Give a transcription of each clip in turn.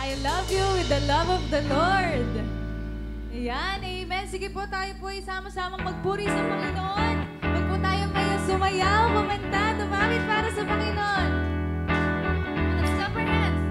I love you with the love of the Lord. Ayan, amen. Sige po, tayo po ay sama-samang magpuri sa Panginoon. Huwag po tayo maya sumayaw, kumanta, tumawid para sa Panginoon. Let's clap our hands.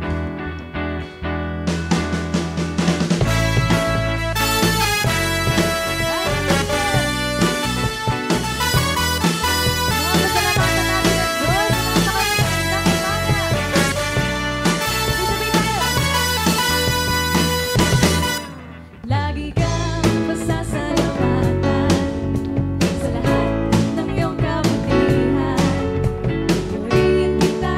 Lagi kang pasasalamatan sa lahat ng iyong kabutihan. Purihin kita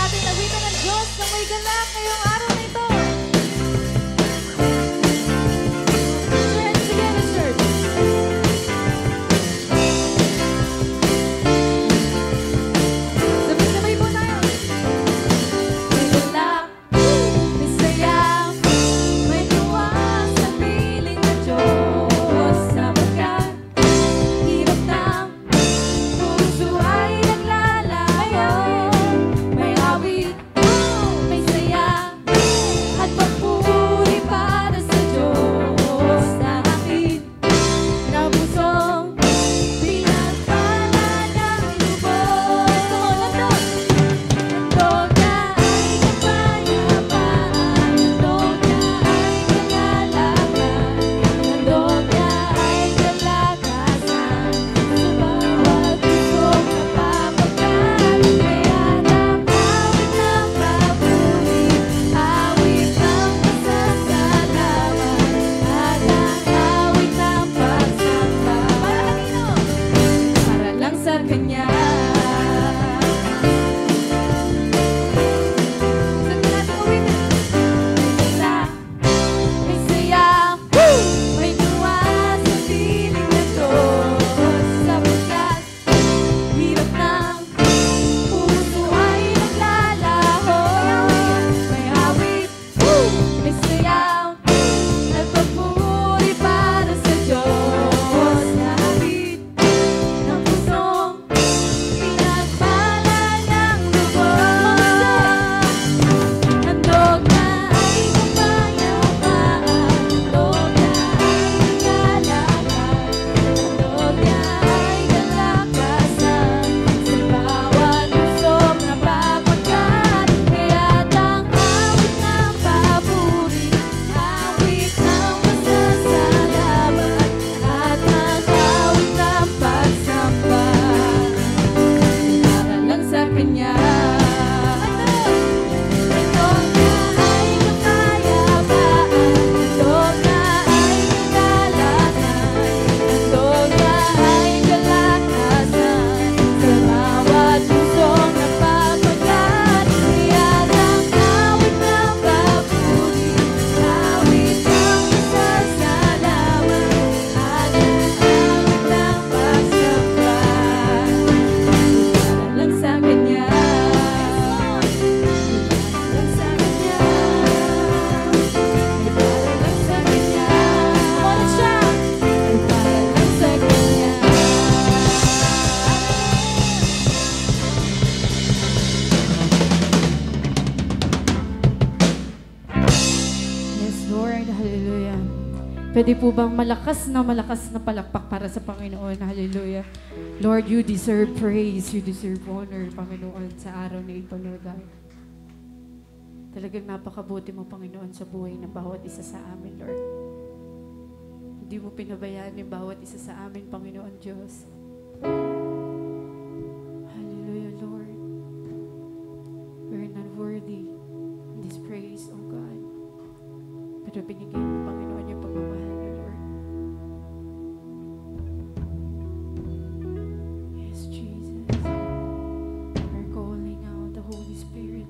natin nawitan ng Diyos na may galak ngayong araw na ito. Put your hands together, church. Sabay-sabay po tayo. May galak, may saya, may tuwa sa piling ng Diyos. Sapagkat hirap ng puso ay naglalayo. May awit, may saya, at pagpuri para sa Diyos na aking na pusong pinagpala ng lubos. Handog na ay kapayapaan, handog na ay kagalakan, handog na ay kalakasan, sa bawat pusong napapagkat. Kaya't ang awit ng papuri, awit ng pasasalamat, at ang awit ng pagsamba. Para lang sa Kanya. Saan natin uwitin? May saya, may tuwa sa piling ng Diyos. Sapagkat hirap ng puso ay naglalaho. May awit, may sayaw, at pagpuri para sa Diyos na awit ng pusong pinagpala ng lubos. Handog na ay kapayapaan, handog na ay kagalakan, handog na ay kalakasan, sa bawat pusong napapagkat. Kaya't ang awit ng papuri, awit ng pasasalamat, at ang awit ng pagsamba. Para lang sa Kanya. Handog na ay kapayapaan, handog na ay kagalakan, handog na ay kalakasan, sa bawat pusong napapagkat. Kaya't ang awit ng papuri, awit ng pasasalamat, at ang awit ng pagsamba. Para lang sa Kanya. Para lang sa Kanya. Para lang sa Kanya. Para siya. Para lang sa Kanya. Yes, Lord. Hallelujah. Pwede po bang malakas na palakpak para sa Panginoon? Hallelujah. Lord, you deserve praise. You deserve honor, Panginoon, sa araw na ito, Lord God. Talagang napakabuti mo, Panginoon, sa buhay ng bawat isa sa amin, Lord. Hindi mo pinabayaan yung bawat isa sa amin, Panginoon Diyos. Hallelujah, Lord. We're not worthy in this praise, O God. Pero binigay mo, Panginoon, yung pagmamahal niyo, Lord. Yes, Jesus. We're calling out the Holy Spirit.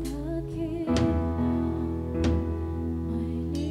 Bakit may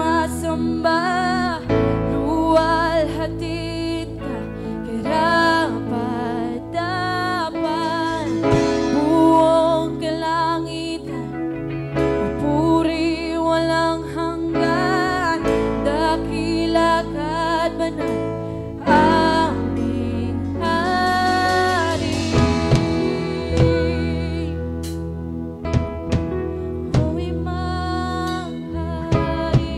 sumasamba, luwalhati ka, karapat-dapat, buong kalangitan, papuri walang hanggan, dakila ka't banal, aming hari. O imang hari.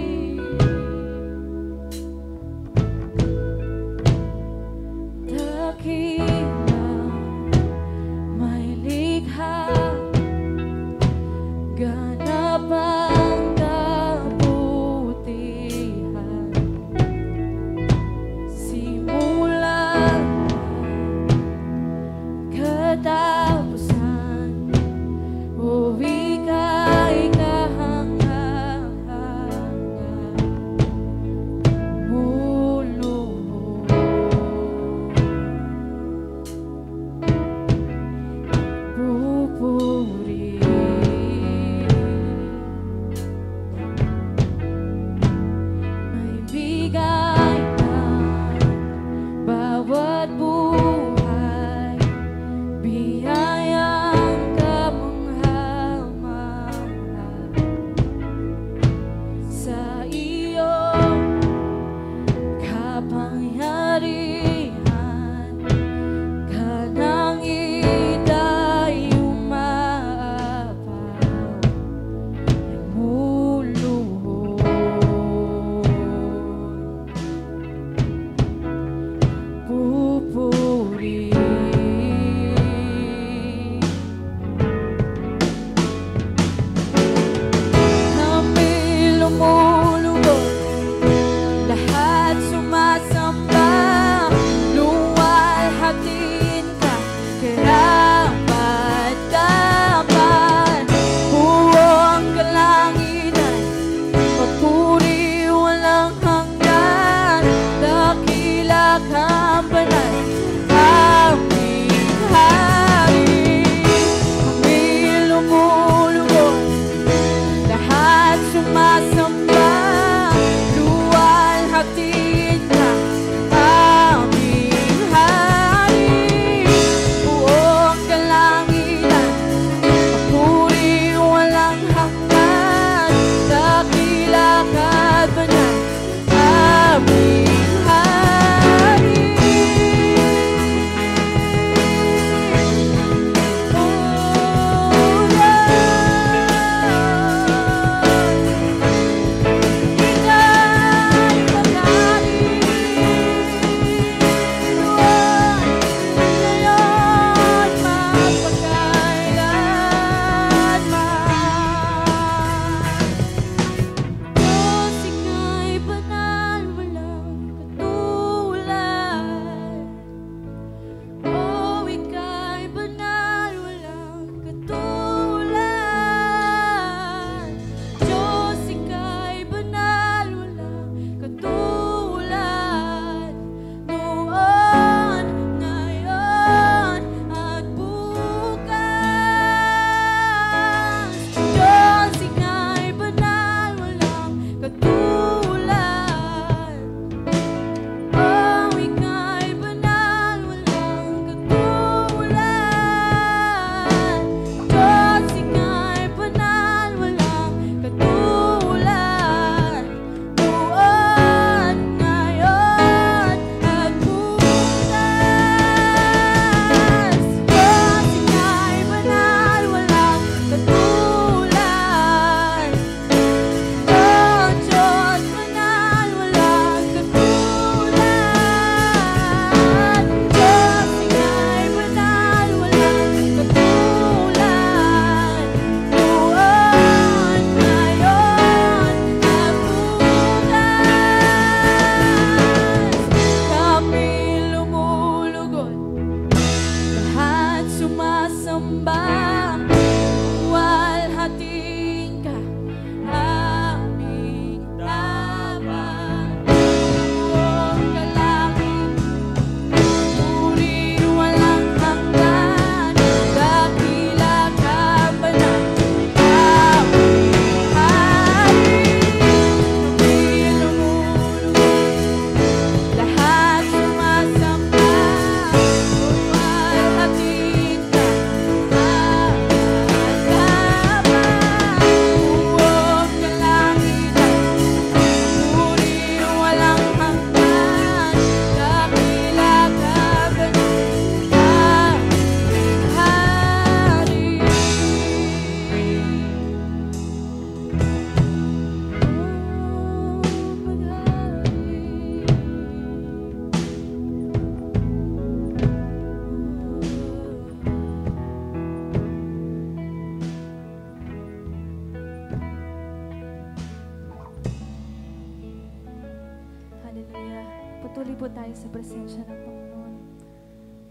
patuloy po tayo sa presensya ng Panginoon.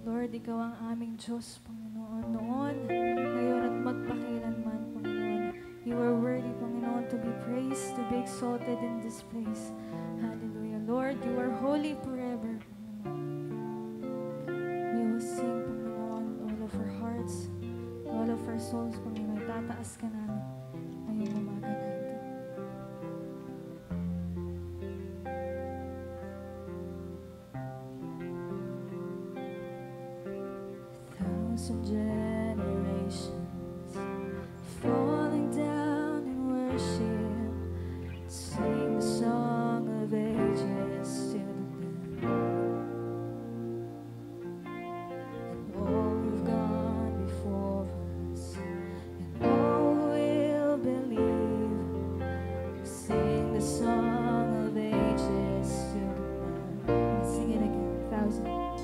Lord, Ikaw ang aming Diyos, Panginoon, noon, ngayon at magpakailanman, Panginoon. You are worthy, Panginoon, to be praised, to be exalted in this place. Hallelujah. Lord, You are holy forever, Panginoon. We will sing, Panginoon, all of our hearts, all of our souls, Panginoon. Tataas ka namin ngayong umaga na ito. Thousand generations falling down in worship, sing the song of ages to the Lamb. And all who've gone before us, and all who will believe, sing the song of ages to the Lamb. Let's sing it again. Thousand generations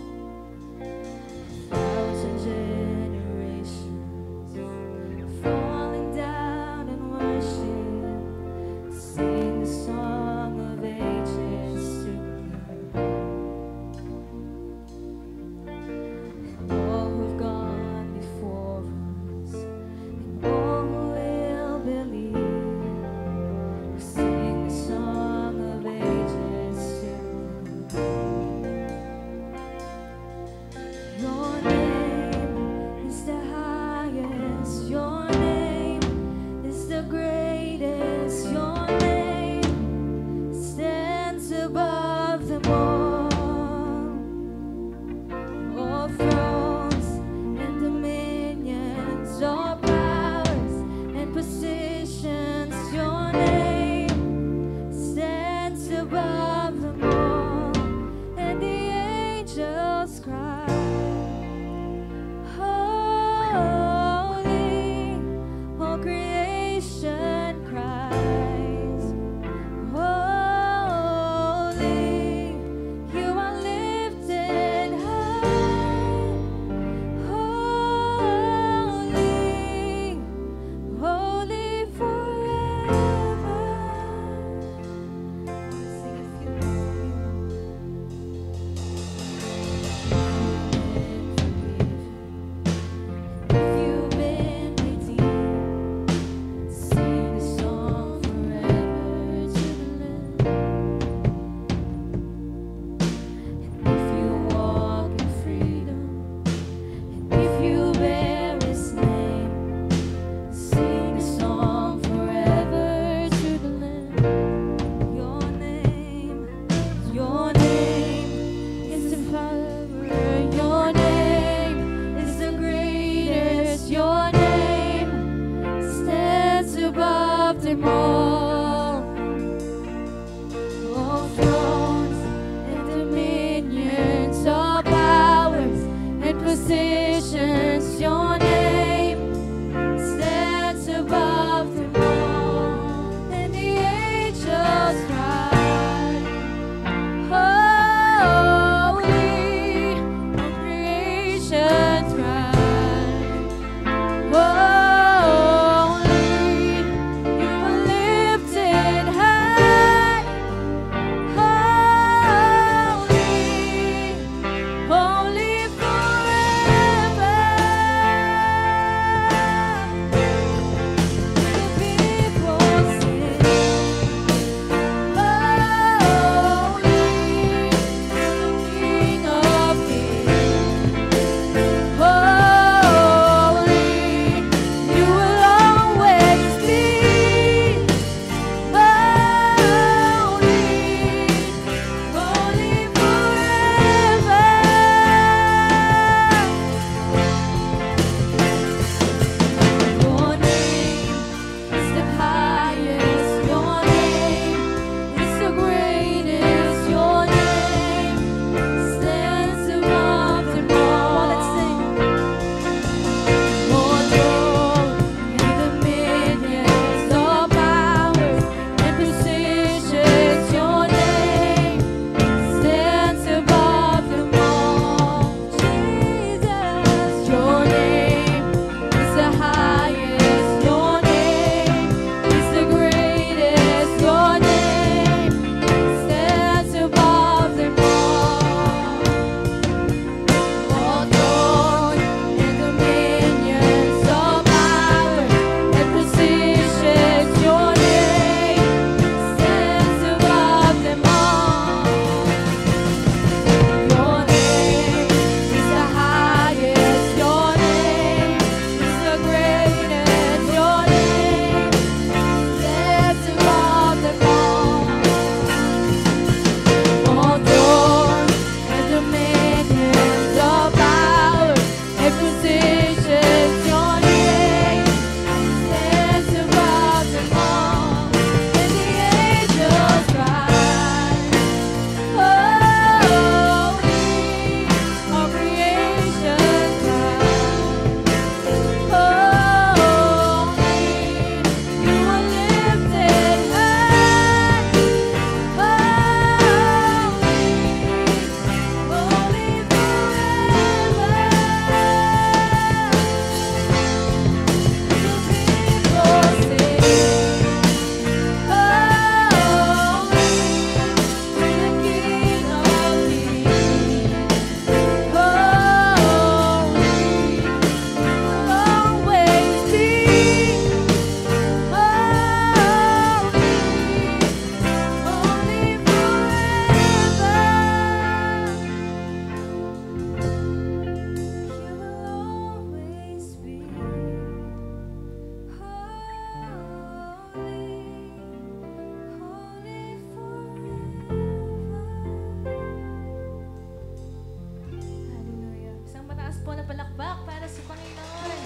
sa Panginoon.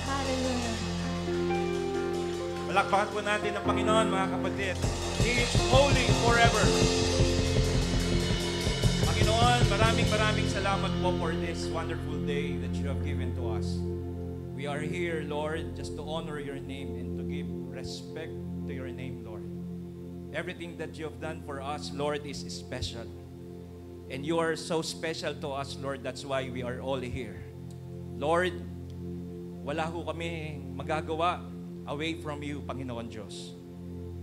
Hallelujah. Palakpakan po natin ang Panginoon, mga kapatid. He is holy forever. Panginoon, maraming salamat po for this wonderful day that you have given to us. We are here, Lord, just to honor your name and to give respect to your name, Lord. Everything that you have done for us, Lord, is special. And you are so special to us, Lord. That's why we are all here. Lord, wala ho kami magagawa away from you, Panginoon Diyos.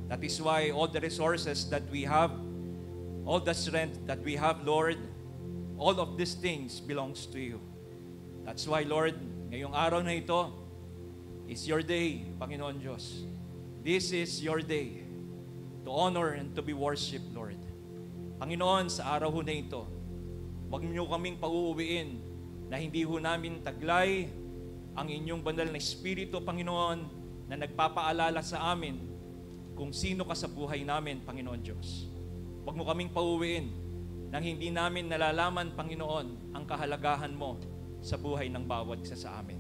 That is why all the resources that we have, all the strength that we have, Lord, all of these things belongs to you. That's why, Lord, ngayong araw na ito is your day, Panginoon Diyos. This is your day to honor and to be worshipped, Lord. Panginoon, sa araw ho na ito, huwag niyo kaming pauuwiin na hindi ho namin taglay ang inyong banal na Espiritu, Panginoon, na nagpapaalala sa amin kung sino ka sa buhay namin, Panginoon Diyos. Huwag mo kaming pauuwiin nang hindi namin nalalaman, Panginoon, ang kahalagahan mo sa buhay ng bawat isa sa amin.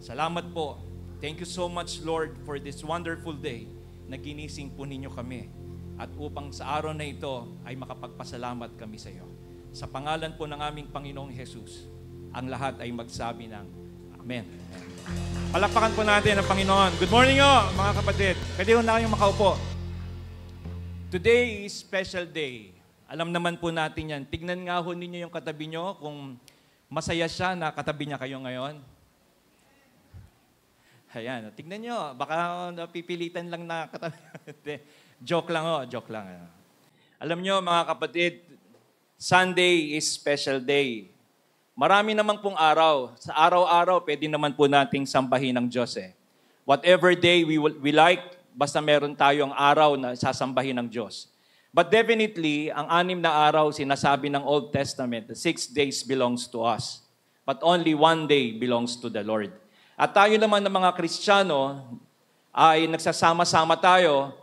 Salamat po. Thank you so much, Lord, for this wonderful day na ginising po ninyo kami. At upang sa araw na ito ay makapagpasalamat kami sa iyo. Sa pangalan po ng aming Panginoong Jesus, ang lahat ay magsabi ng Amen. Palakpakan po natin ang Panginoon. Good morning mga kapatid. Pwede ho na kayong makaupo. Today is special day. Alam naman po natin yan. Tignan nga ho ninyo yung katabi nyo kung masaya siya na katabi niya kayo ngayon. Ayan, tignan nyo. Baka napipilitan lang na katabi. Joke lang joke lang. Alam nyo mga kapatid, Sunday is special day. Marami naman pong araw. Sa araw-araw, pwede naman po nating sambahin ng Diyos Whatever day we like, basta meron tayong araw na sasambahin ng Diyos. But definitely, ang 6 na araw, sinasabi ng Old Testament, 6 days belongs to us. But only 1 day belongs to the Lord. At tayo naman ng mga Kristiyano ay nagsasama-sama tayo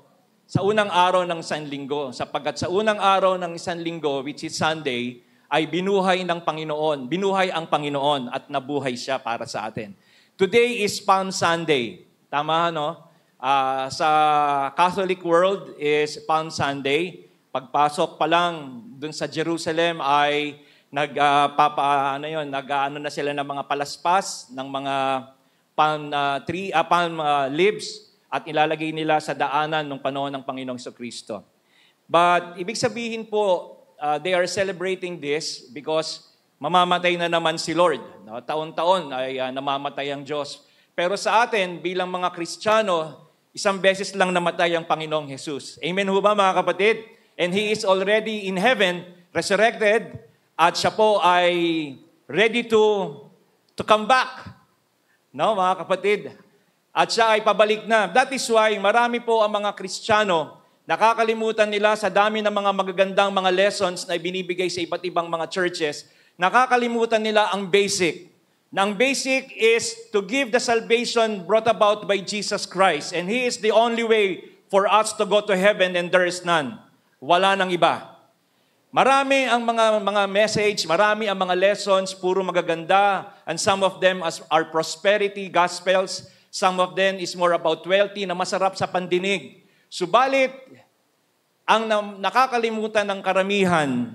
sa unang araw ng isang linggo. Sapagkat sa unang araw ng isang linggo, which is Sunday, ay binuhay ng Panginoon. Binuhay ang Panginoon at nabuhay siya para sa atin. Today is Palm Sunday. Tama, no? Sa Catholic world is Palm Sunday. Pagpasok pa lang dun sa Jerusalem ay nag na sila ng mga palaspas, ng mga palm leaves at ilalagay nila sa daanan ng panahon ng Panginoong Kristo. But ibig sabihin po, they are celebrating this because mamamatay na naman si Lord. No? Taon-taon ay namamatay ang Diyos. Pero sa atin, bilang mga Kristiyano, isang beses lang namatay ang Panginoong Jesus. Amen ho ba mga kapatid? And He is already in heaven, resurrected, at siya po ay ready to come back. No, mga kapatid? At siya ay pabalik na. That is why marami po ang mga Kristiyano, nakakalimutan nila sa dami ng mga magagandang mga lessons na ibinibigay sa iba't ibang mga churches, nakakalimutan nila ang basic. Na ang basic is to give the salvation brought about by Jesus Christ. And He is the only way for us to go to heaven and there is none. Wala nang iba. Marami ang mga message, marami ang mga lessons, puro magaganda. And some of them are prosperity gospels. Some of them is more about wealthy na masarap sa pandinig. Subalit, ang nakakalimutan ng karamihan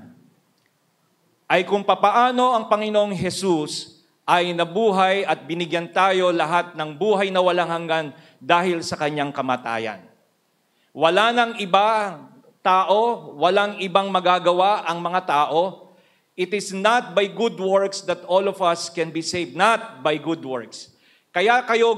ay kung papaano ang Panginoong Jesus ay nabuhay at binigyan tayo lahat ng buhay na walang hanggan dahil sa kanyang kamatayan. Wala nang iba tao, walang ibang magagawa ang mga tao. It is not by good works that all of us can be saved. Not by good works. Kaya tayo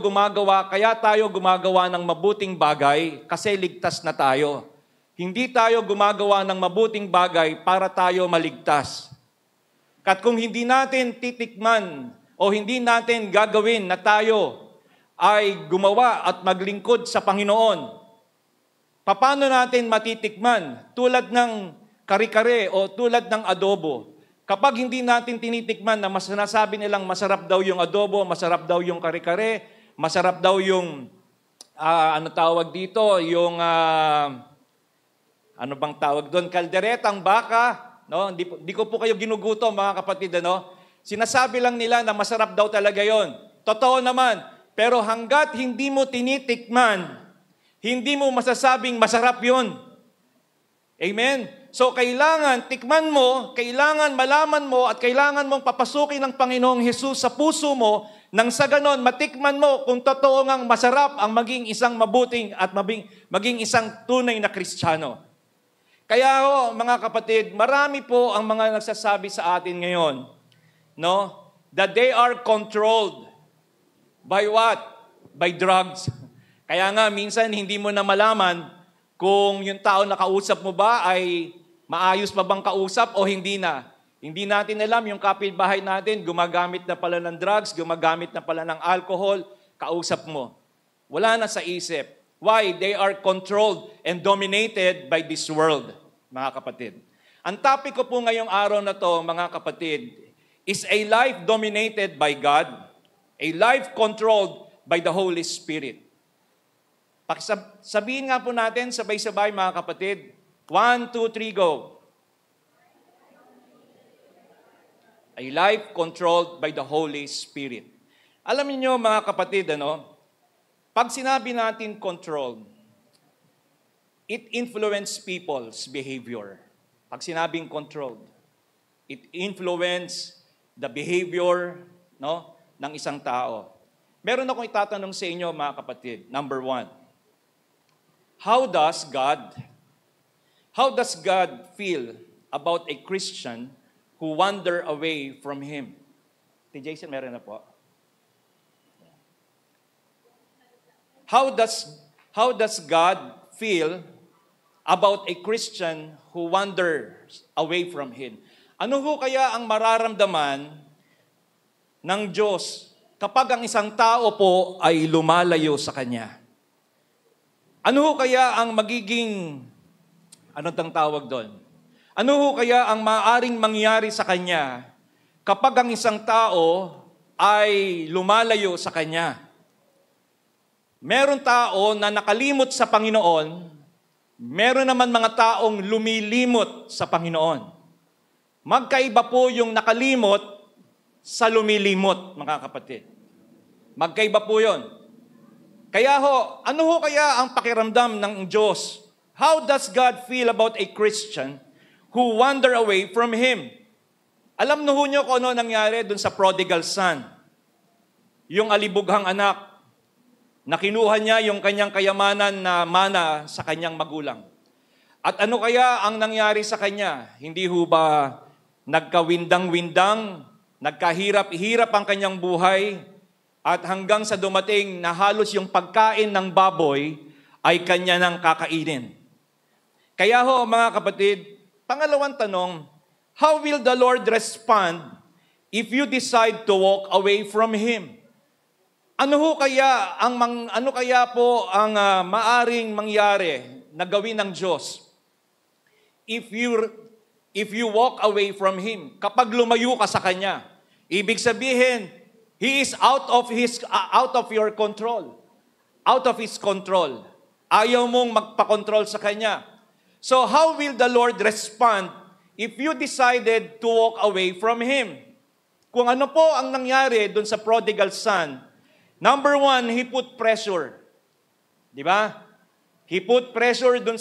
gumagawa ng mabuting bagay kasi ligtas na tayo. Hindi tayo gumagawa ng mabuting bagay para tayo maligtas. At kung hindi natin titikman o hindi natin gagawin na tayo ay gumawa at maglingkod sa Panginoon, paano natin matitikman? Tulad ng kare-kare o tulad ng adobo. Kapag hindi natin tinitikman na sinasabi nilang masarap daw yung adobo, masarap daw yung kare-kare, masarap daw yung, yung, ano bang tawag doon? Kalderetang baka. No? Hindi ko po kayo ginugutom, mga kapatid. Ano? Sinasabi lang nila na masarap daw talaga yon. Totoo naman. Pero hanggat hindi mo tinitikman, hindi mo masasabing masarap yon. Amen? So kailangan tikman mo, kailangan malaman mo, at kailangan mong papasukin ng Panginoong Hesus sa puso mo, nang sa ganon, matikman mo kung totoo ngang masarap ang maging isang mabuting at maging isang tunay na Kristiyano. Kaya mga kapatid, marami po ang mga nagsasabi sa atin ngayon, no, that they are controlled by what? By drugs. Kaya nga, minsan hindi mo na malaman kung yung tao na kausap mo ba ay maayos pa bang kausap o hindi na. Hindi natin alam yung kapitbahay natin, gumagamit na pala ng drugs, gumagamit na pala ng alcohol, kausap mo. Wala na sa isip. Why? They are controlled and dominated by this world, mga kapatid. Ang topic ko po ngayong araw na to, mga kapatid, is a life dominated by God, a life controlled by the Holy Spirit. Sabihin nga po natin, sabay-sabay mga kapatid. 1, 2, 3, go. A life controlled by the Holy Spirit. Alam niyo mga kapatid, pag sinabi natin controlled, it influences people's behavior. Pag sinabing controlled, it influences the behavior ng isang tao. Meron akong itatanong sa inyo mga kapatid. Number 1. How does God feel about a Christian who wander away from Him? Jason, meron na po. How does God feel about a Christian who wanders away from Him? Ano ho kaya ang mararamdaman ng Diyos kapag ang isang tao po ay lumalayo sa Kanya? Ano ho kaya ang magiging, anong tawag doon? Ano ho kaya ang maaaring mangyari sa Kanya kapag ang isang tao ay lumalayo sa Kanya? Meron tao na nakalimot sa Panginoon, meron naman mga taong lumilimot sa Panginoon. Magkaiba po yung nakalimot sa lumilimot, mga kapatid. Magkaiba po yun. Kaya ano ho kaya ang pakiramdam ng Diyos? How does God feel about a Christian who wander away from Him? Alam niyo kung ano nangyari dun sa prodigal son. Yung alibughang anak, na kinuha niya yung kanyang kayamanan na mana sa kanyang magulang. At ano kaya ang nangyari sa kanya? Hindi ho ba nagkawindang-windang, nagkahirap-hirap ang kanyang buhay, at hanggang sa dumating na halos yung pagkain ng baboy ay kanya nang kakainin. Kaya mga kapatid, pangalawang tanong, how will the Lord respond if you decide to walk away from Him? Ano kaya po ang maaring mangyari na gawin ng Diyos if you walk away from Him? Kapag lumayo ka sa Kanya, ibig sabihin, He is out of your control. Out of His control. Ayaw mong magpakontrol sa Kanya. So how will the Lord respond if you decided to walk away from Him? Kung ano po ang nangyari dun sa prodigal son, number 1, he put pressure. Di ba? He put pressure dun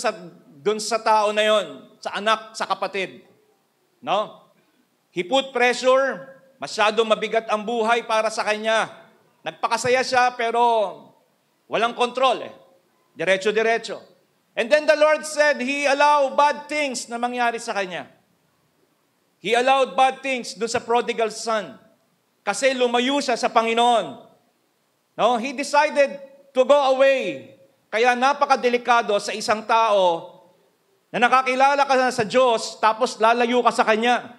sa tao na yon, sa anak, sa kapatid. No? He put pressure. Masyado mabigat ang buhay para sa kanya. Nagpakasaya siya pero walang kontrol Diretso-diretso. And then the Lord said, He allowed bad things na mangyari sa kanya. He allowed bad things doon sa prodigal son. Kasi lumayo siya sa Panginoon. No? He decided to go away. Kaya napakadelikado sa isang tao na nakakilala ka na sa Diyos tapos lalayo ka sa Kanya.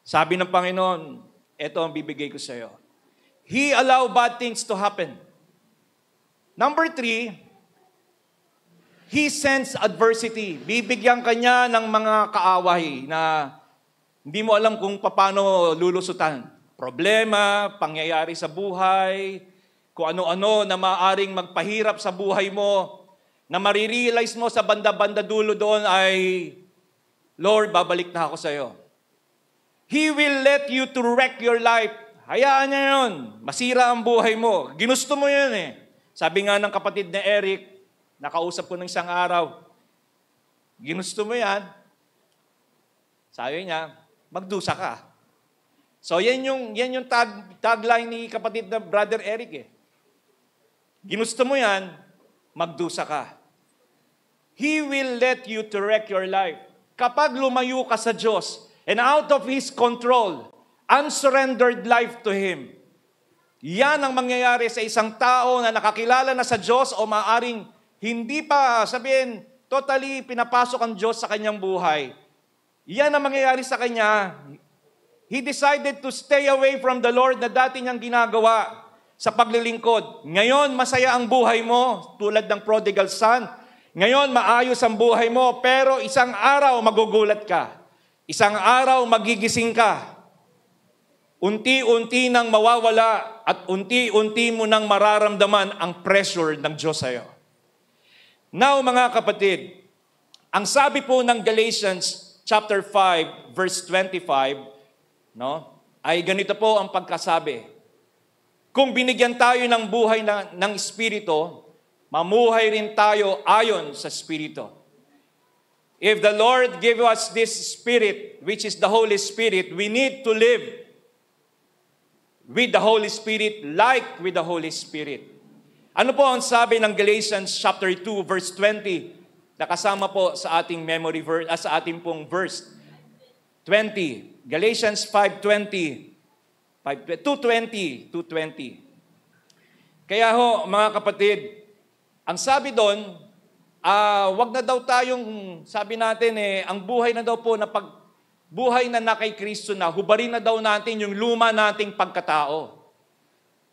Sabi ng Panginoon, ito ang bibigay ko sa iyo. He allowed bad things to happen. Number 3, He sends adversity. Bibigyan kanya ng mga kaaway na hindi mo alam kung paano lulusutan. Problema, pangyayari sa buhay, kung ano-ano na maaaring magpahirap sa buhay mo, na marirealize mo sa banda-banda dulo doon ay, Lord, babalik na ako sa iyo. He will let you to wreck your life. Hayaan niya yun. Masira ang buhay mo. Ginusto mo yun eh. Sabi nga ng kapatid na Eric, nakausap ko ng isang araw, ginusto mo yan, sabi niya, magdusa ka. So yan yung tagline ni kapatid na Brother Eric eh. Ginusto mo yan, magdusa ka. He will let you to wreck your life. Kapag lumayo ka sa Diyos and out of His control, unsurrendered life to Him, yan ang mangyayari sa isang tao na nakakilala na sa Diyos o maaring hindi pa, sabihin, totally pinapasok ang Diyos sa kanyang buhay. Yan ang mangyayari sa kanya. He decided to stay away from the Lord na dati niyang ginagawa sa paglilingkod. Ngayon, masaya ang buhay mo, tulad ng prodigal son. Ngayon, maayos ang buhay mo, pero isang araw magugulat ka. Isang araw magigising ka. Unti-unti nang mawawala at unti-unti mo nang mararamdaman ang pressure ng Diyos sa'yo. Now, mga kapatid, ang sabi po ng Galatians chapter 5, verse 25, ay ganito po ang pagkasabi. Kung binigyan tayo ng buhay ng Espiritu, mamuhay rin tayo ayon sa Espiritu. If the Lord gave us this Spirit, which is the Holy Spirit, we need to live with the Holy Spirit like with the Holy Spirit. Ano po ang sabi ng Galatians chapter 2, verse 20? Nakasama po sa ating memory verse, sa ating pong verse 20. Galatians 5:20. 2:20. Kaya ho, mga kapatid, ang sabi doon, wag na daw tayong, sabi natin ang buhay na daw po na buhay na kay Kristo na, hubarin na daw natin yung luma nating pagkatao.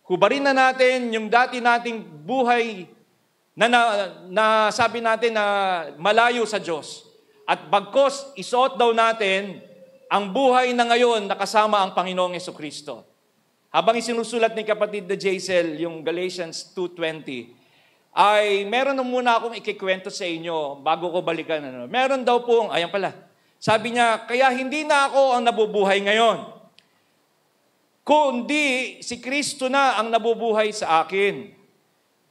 Hubarin na natin yung dati nating buhay na sabi natin na malayo sa Diyos. At bagkos, isuot daw natin ang buhay na ngayon na kasama ang Panginoong Jesucristo. Habang isinusulat ni kapatid na Jaisel yung Galatians 2:20, ay meron na muna akong ikikwento sa inyo bago ko balikan. Meron daw pong, ayan pala, sabi niya, kaya hindi na ako ang nabubuhay ngayon, kundi si Kristo na ang nabubuhay sa akin.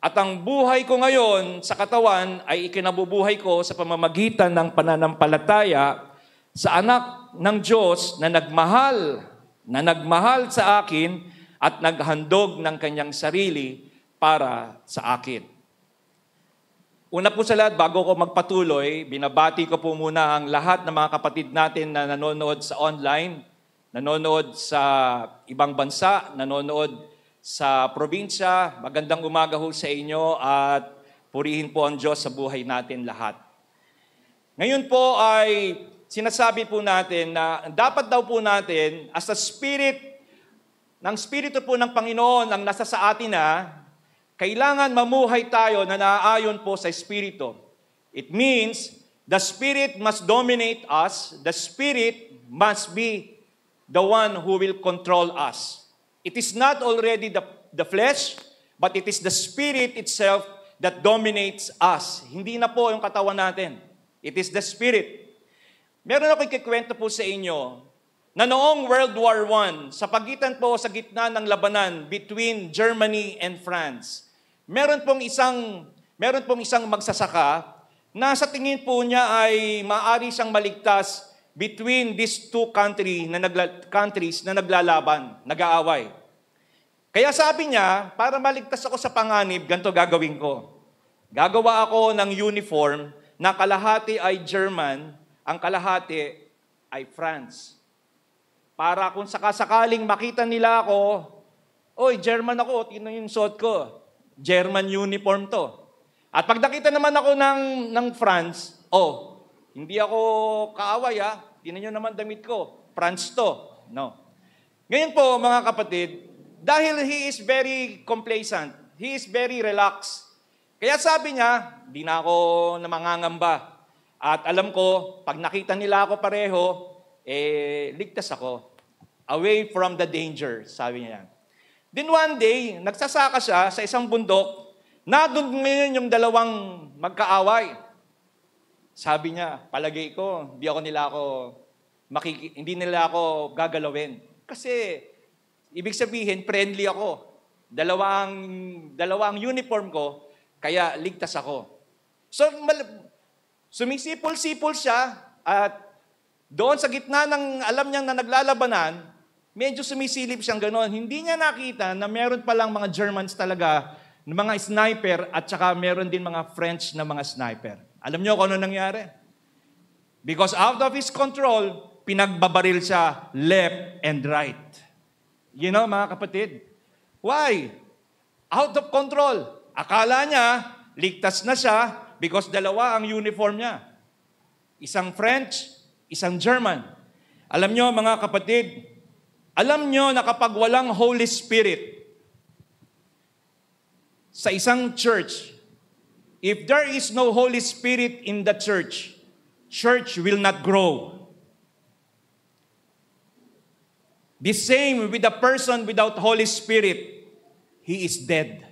At ang buhay ko ngayon sa katawan ay ikinabubuhay ko sa pamamagitan ng pananampalataya sa anak ng Diyos na nagmahal sa akin at naghandog ng kanyang sarili para sa akin. Una po sa lahat, bago ko magpatuloy, binabati ko po muna ang lahat ng mga kapatid natin na nanonood sa online, nanonood sa ibang bansa, nanonood sa probinsya. Magandang umaga ho sa inyo at purihin po ang Diyos sa buhay natin lahat. Ngayon po ay sinasabi po natin na dapat daw po natin as a spirit, ng Espiritu po ng Panginoon ang nasa sa atin na kailangan mamuhay tayo na naaayon po sa Espiritu. It means the Spirit must dominate us. The Spirit must be the one who will control us. It is not already the flesh, but it is the Spirit itself that dominates us. Hindi na po yung katawan natin. It is the Spirit. Meron ako ikikwento po sa inyo na noong World War I, sa gitna ng labanan between Germany and France, meron pong isang magsasaka na sa tingin po niya ay maaari siyang maligtas between these two countries na naglalaban, nag-aaway. Kaya sabi niya, para maligtas ako sa panganib, ganito gagawin ko. Gagawa ako ng uniform na kalahati ay German, ang kalahati ay France. Para kung sakasakaling makita nila ako, oy, German ako, tingnan yung suot ko. German uniform to. At pag nakita naman ako ng France, hindi ako kaaway tingnan nyo naman damit ko, France to. No. Ngayon po, mga kapatid, dahil he is very complacent, he is very relaxed. Kaya sabi niya, di na ako namangangamba. At alam ko, pag nakita nila ako pareho, ligtas ako. Away from the danger, sabi niya. Then one day, nagsasaka siya sa isang bundok, nadun ngayon yung dalawang magkaaway. Sabi niya, palagay ko, di ako nila ako hindi nila ako gagalawin. Kasi, ibig sabihin, friendly ako. Dalawang uniform ko, kaya ligtas ako. So, sumisipol-sipol siya at doon sa gitna ng alam niyang na naglalabanan, medyo sumisilip siyang gano'n. Hindi niya nakita na meron palang mga Germans talaga, mga sniper at saka meron din mga French na mga sniper. Alam niyo kung ano nangyari? Because out of his control, pinagbabaril siya left and right. You know, mga kapatid? Why? Out of control. Akala niya, ligtas na siya because dalawa ang uniform niya. Isang French, isang German. Alam niyo, mga kapatid, alam niyo na kapag walang Holy Spirit sa isang church, if there is no Holy Spirit in the church, church will not grow. The same with a person without Holy Spirit, he is dead.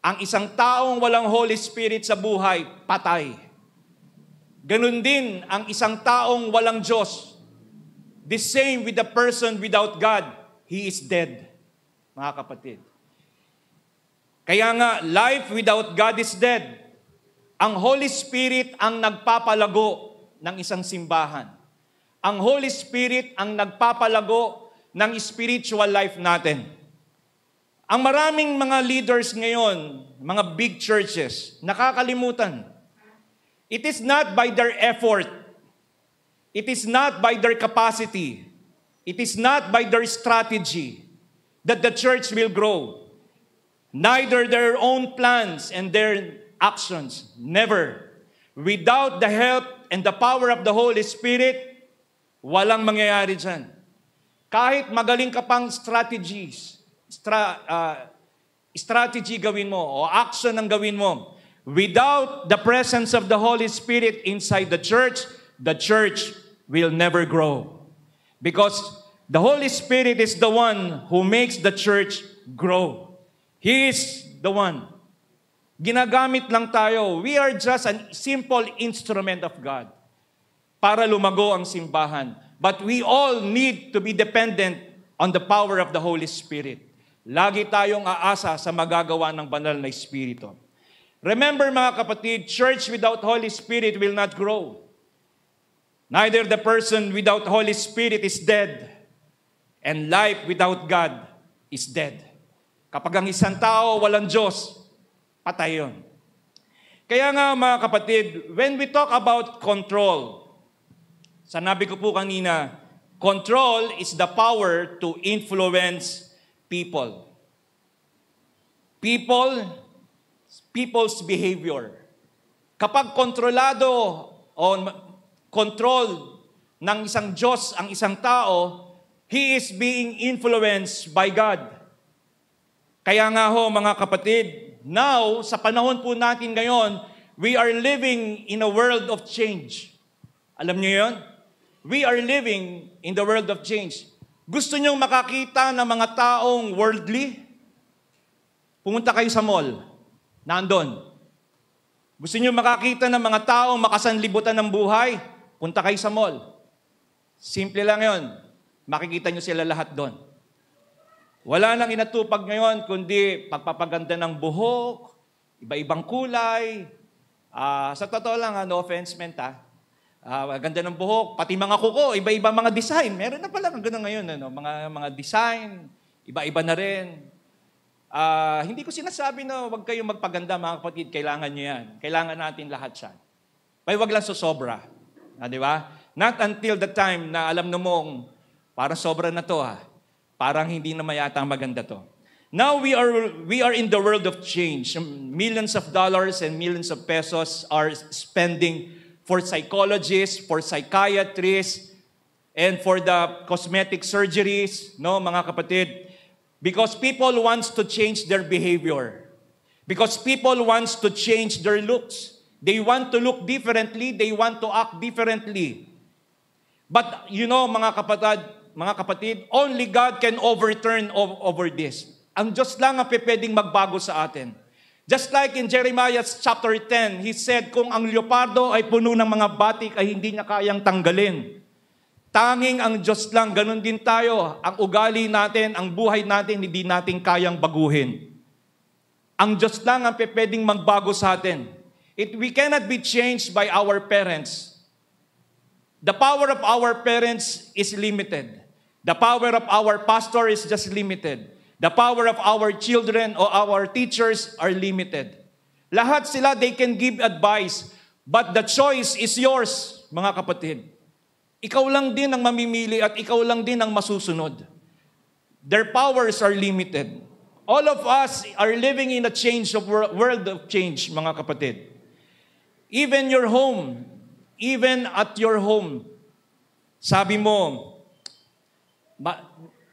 Ang isang taong walang Holy Spirit sa buhay, patay. Ganun din ang isang taong walang Diyos. The same with a person without God, he is dead. Mga kapatid. Kaya nga, life without God is dead. Ang Holy Spirit ang nagpapalago ng isang simbahan. Ang Holy Spirit ang nagpapalago ng spiritual life natin. Ang maraming mga leaders ngayon, mga big churches, nakakalimutan. It is not by their effort. It is not by their capacity. It is not by their strategy that the church will grow. Neither their own plans and their actions. Never. Without the help and the power of the Holy Spirit, walang mangyayari dyan. Kahit magaling ka pang strategy gawin mo o action ang gawin mo, without the presence of the Holy Spirit inside the church will never grow. Because the Holy Spirit is the one who makes the church grow. He is the one. Ginagamit lang tayo. We are just a simple instrument of God para lumago ang simbahan. But we all need to be dependent on the power of the Holy Spirit. Lagi tayong aasa sa magagawa ng banal na Espiritu. Remember, mga kapatid, church without Holy Spirit will not grow. Neither the person without Holy Spirit is dead, and life without God is dead. Kapag ang isang tao walang Diyos, patay yun. Kaya nga, mga kapatid, when we talk about control, sanabi ko po kanina, control is the power to influence people. People's behavior. Kapag kontrolado o control ng isang Diyos ang isang tao, he is being influenced by God. Kaya nga ho, mga kapatid, now, sa panahon po natin ngayon, we are living in a world of change. Alam niyo yun? We are living in the world of change. Gusto niyong makakita ng mga taong worldly? Pumunta kayo sa mall. Nandun. Gusto niyo makakita ng mga taong makasanlibutan ng buhay? Punta kayo sa mall. Simple lang yon. Makikita niyo sila lahat doon. Wala nang inatupag ngayon, kundi pagpapaganda ng buhok, iba-ibang kulay. Sa totoo lang, no offense meant, ganda ng buhok, pati mga kuko, iba-iba mga design. Meron na pala gano'n ngayon, mga design, iba-iba na rin. Hindi ko sinasabi na huwag kayong magpaganda, mga kapatid, kailangan nyo yan. Kailangan natin lahat siya. Pero huwag lang sosobra. Di ba? Not until the time na alam na mong, parang sobra na to Parang hindi na mayata maganda to. Now we are in the world of change. Millions of dollars and millions of pesos are spending for psychologists, for psychiatrists, and for the cosmetic surgeries, no, mga kapatid. Because people wants to change their behavior. Because people wants to change their looks. They want to look differently. They want to act differently. But you know, mga kapatid, only God can overturn over this. Ang Diyos lang ang pwedeng magbago sa atin. Just like in Jeremiah chapter 10, he said, kung ang leopardo ay puno ng mga batik ay hindi niya kayang tanggalin Tanging ang Diyos lang, ganun din tayo. Ang ugali natin, ang buhay natin, hindi natin kayang baguhin. Ang Diyos lang ang pwedeng magbago sa atin. We cannot be changed by our parents. The power of our parents is limited. The power of our pastor is just limited. The power of our children or our teachers are limited. Lahat sila, they can give advice, but the choice is yours, mga kapatid. Ikaw lang din ang mamimili at ikaw lang din ang masusunod. Their powers are limited. All of us are living in a world of change, mga kapatid. Even your home, even at your home, sabi mo,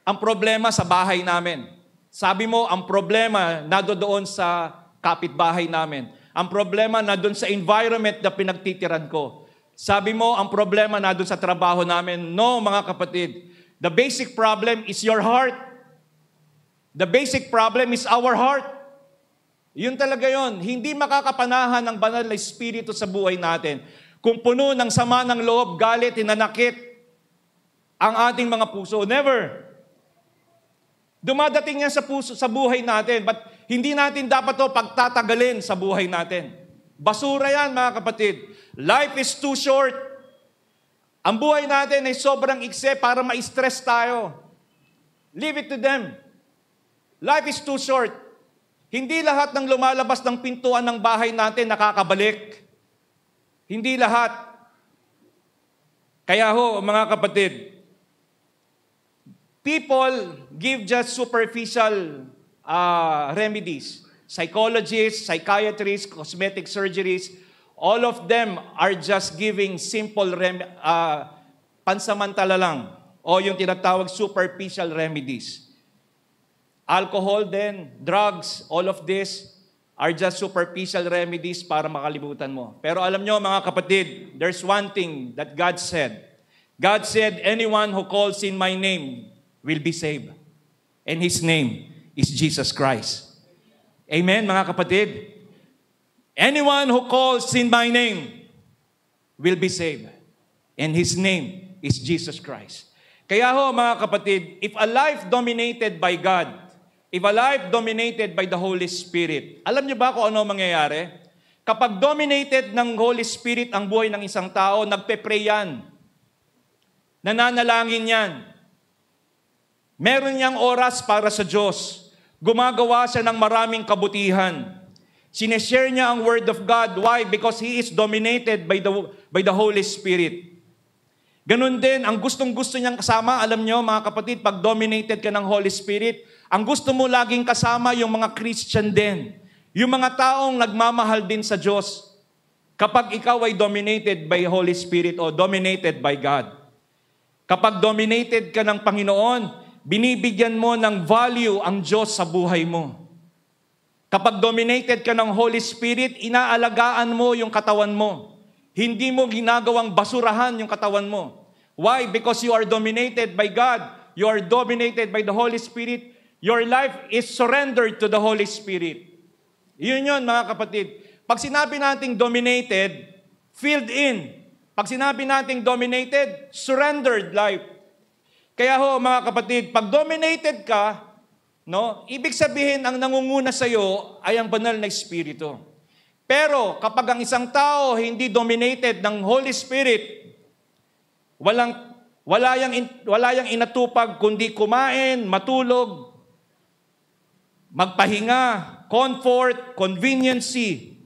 ang problema sa bahay namin. Sabi mo, ang problema doon sa kapitbahay namin. Ang problema doon sa environment na pinagtitiran ko. Sabi mo, ang problema doon sa trabaho namin. No, mga kapatid. The basic problem is your heart. The basic problem is our heart. Yun talaga yun. Hindi makakapanahan ng banal na espiritu sa buhay natin kung puno ng sama ng loob, galit, hinanakit ang ating mga puso. Never. Dumadating yan sa puso, sa buhay natin, but hindi natin dapat to pagtatagalin sa buhay natin. Basura yan, mga kapatid. Life is too short. Ang buhay natin ay sobrang ikse para ma-stress tayo. Leave it to them. Life is too short. Hindi lahat ng lumalabas ng pintuan ng bahay natin nakakabalik. Hindi lahat. Kaya mga kapatid, people give just superficial remedies. Psychologists, psychiatrists, cosmetic surgeries, all of them are just giving simple pansamantala lang o yung tinatawag superficial remedies. Alcohol din, drugs, all of this are just superficial remedies para makalimutan mo. Pero alam nyo mga kapatid, there's one thing that God said. God said, anyone who calls in my name will be saved. And His name is Jesus Christ. Amen, mga kapatid? Anyone who calls in my name will be saved. And His name is Jesus Christ. Kaya mga kapatid, if a life dominated by God, if a life dominated by the Holy Spirit, alam niyo ba kung ano mangyayari? Kapag dominated ng Holy Spirit ang buhay ng isang tao, nagpe-pray yan. Nananalangin yan. Meron niyang oras para sa Diyos. Gumagawa siya ng maraming kabutihan. Sineshare niya ang Word of God. Why? Because he is dominated by the Holy Spirit. Ganun din, ang gustong-gusto niyang kasama, alam niyo mga kapatid, pag dominated ka ng Holy Spirit, ang gusto mo laging kasama yung mga Christian din. Yung mga taong nagmamahal din sa Diyos. Kapag ikaw ay dominated by Holy Spirit o dominated by God. Kapag dominated ka ng Panginoon, binibigyan mo ng value ang Diyos sa buhay mo. Kapag dominated ka ng Holy Spirit, inaalagaan mo yung katawan mo. Hindi mo ginagawang basurahan yung katawan mo. Why? Because you are dominated by God. You are dominated by the Holy Spirit. Your life is surrendered to the Holy Spirit. Yun mga kapatid. Pag sinabi nating dominated, filled in. Pag sinabi nating dominated, surrendered life. Kaya mga kapatid, pag dominated ka, ibig sabihin ang nangunguna sa iyo ay ang banal na Espiritu. Pero kapag ang isang tao hindi dominated ng Holy Spirit, wala yang inatupag kundi kumain, matulog, magpahinga, comfort, conveniency.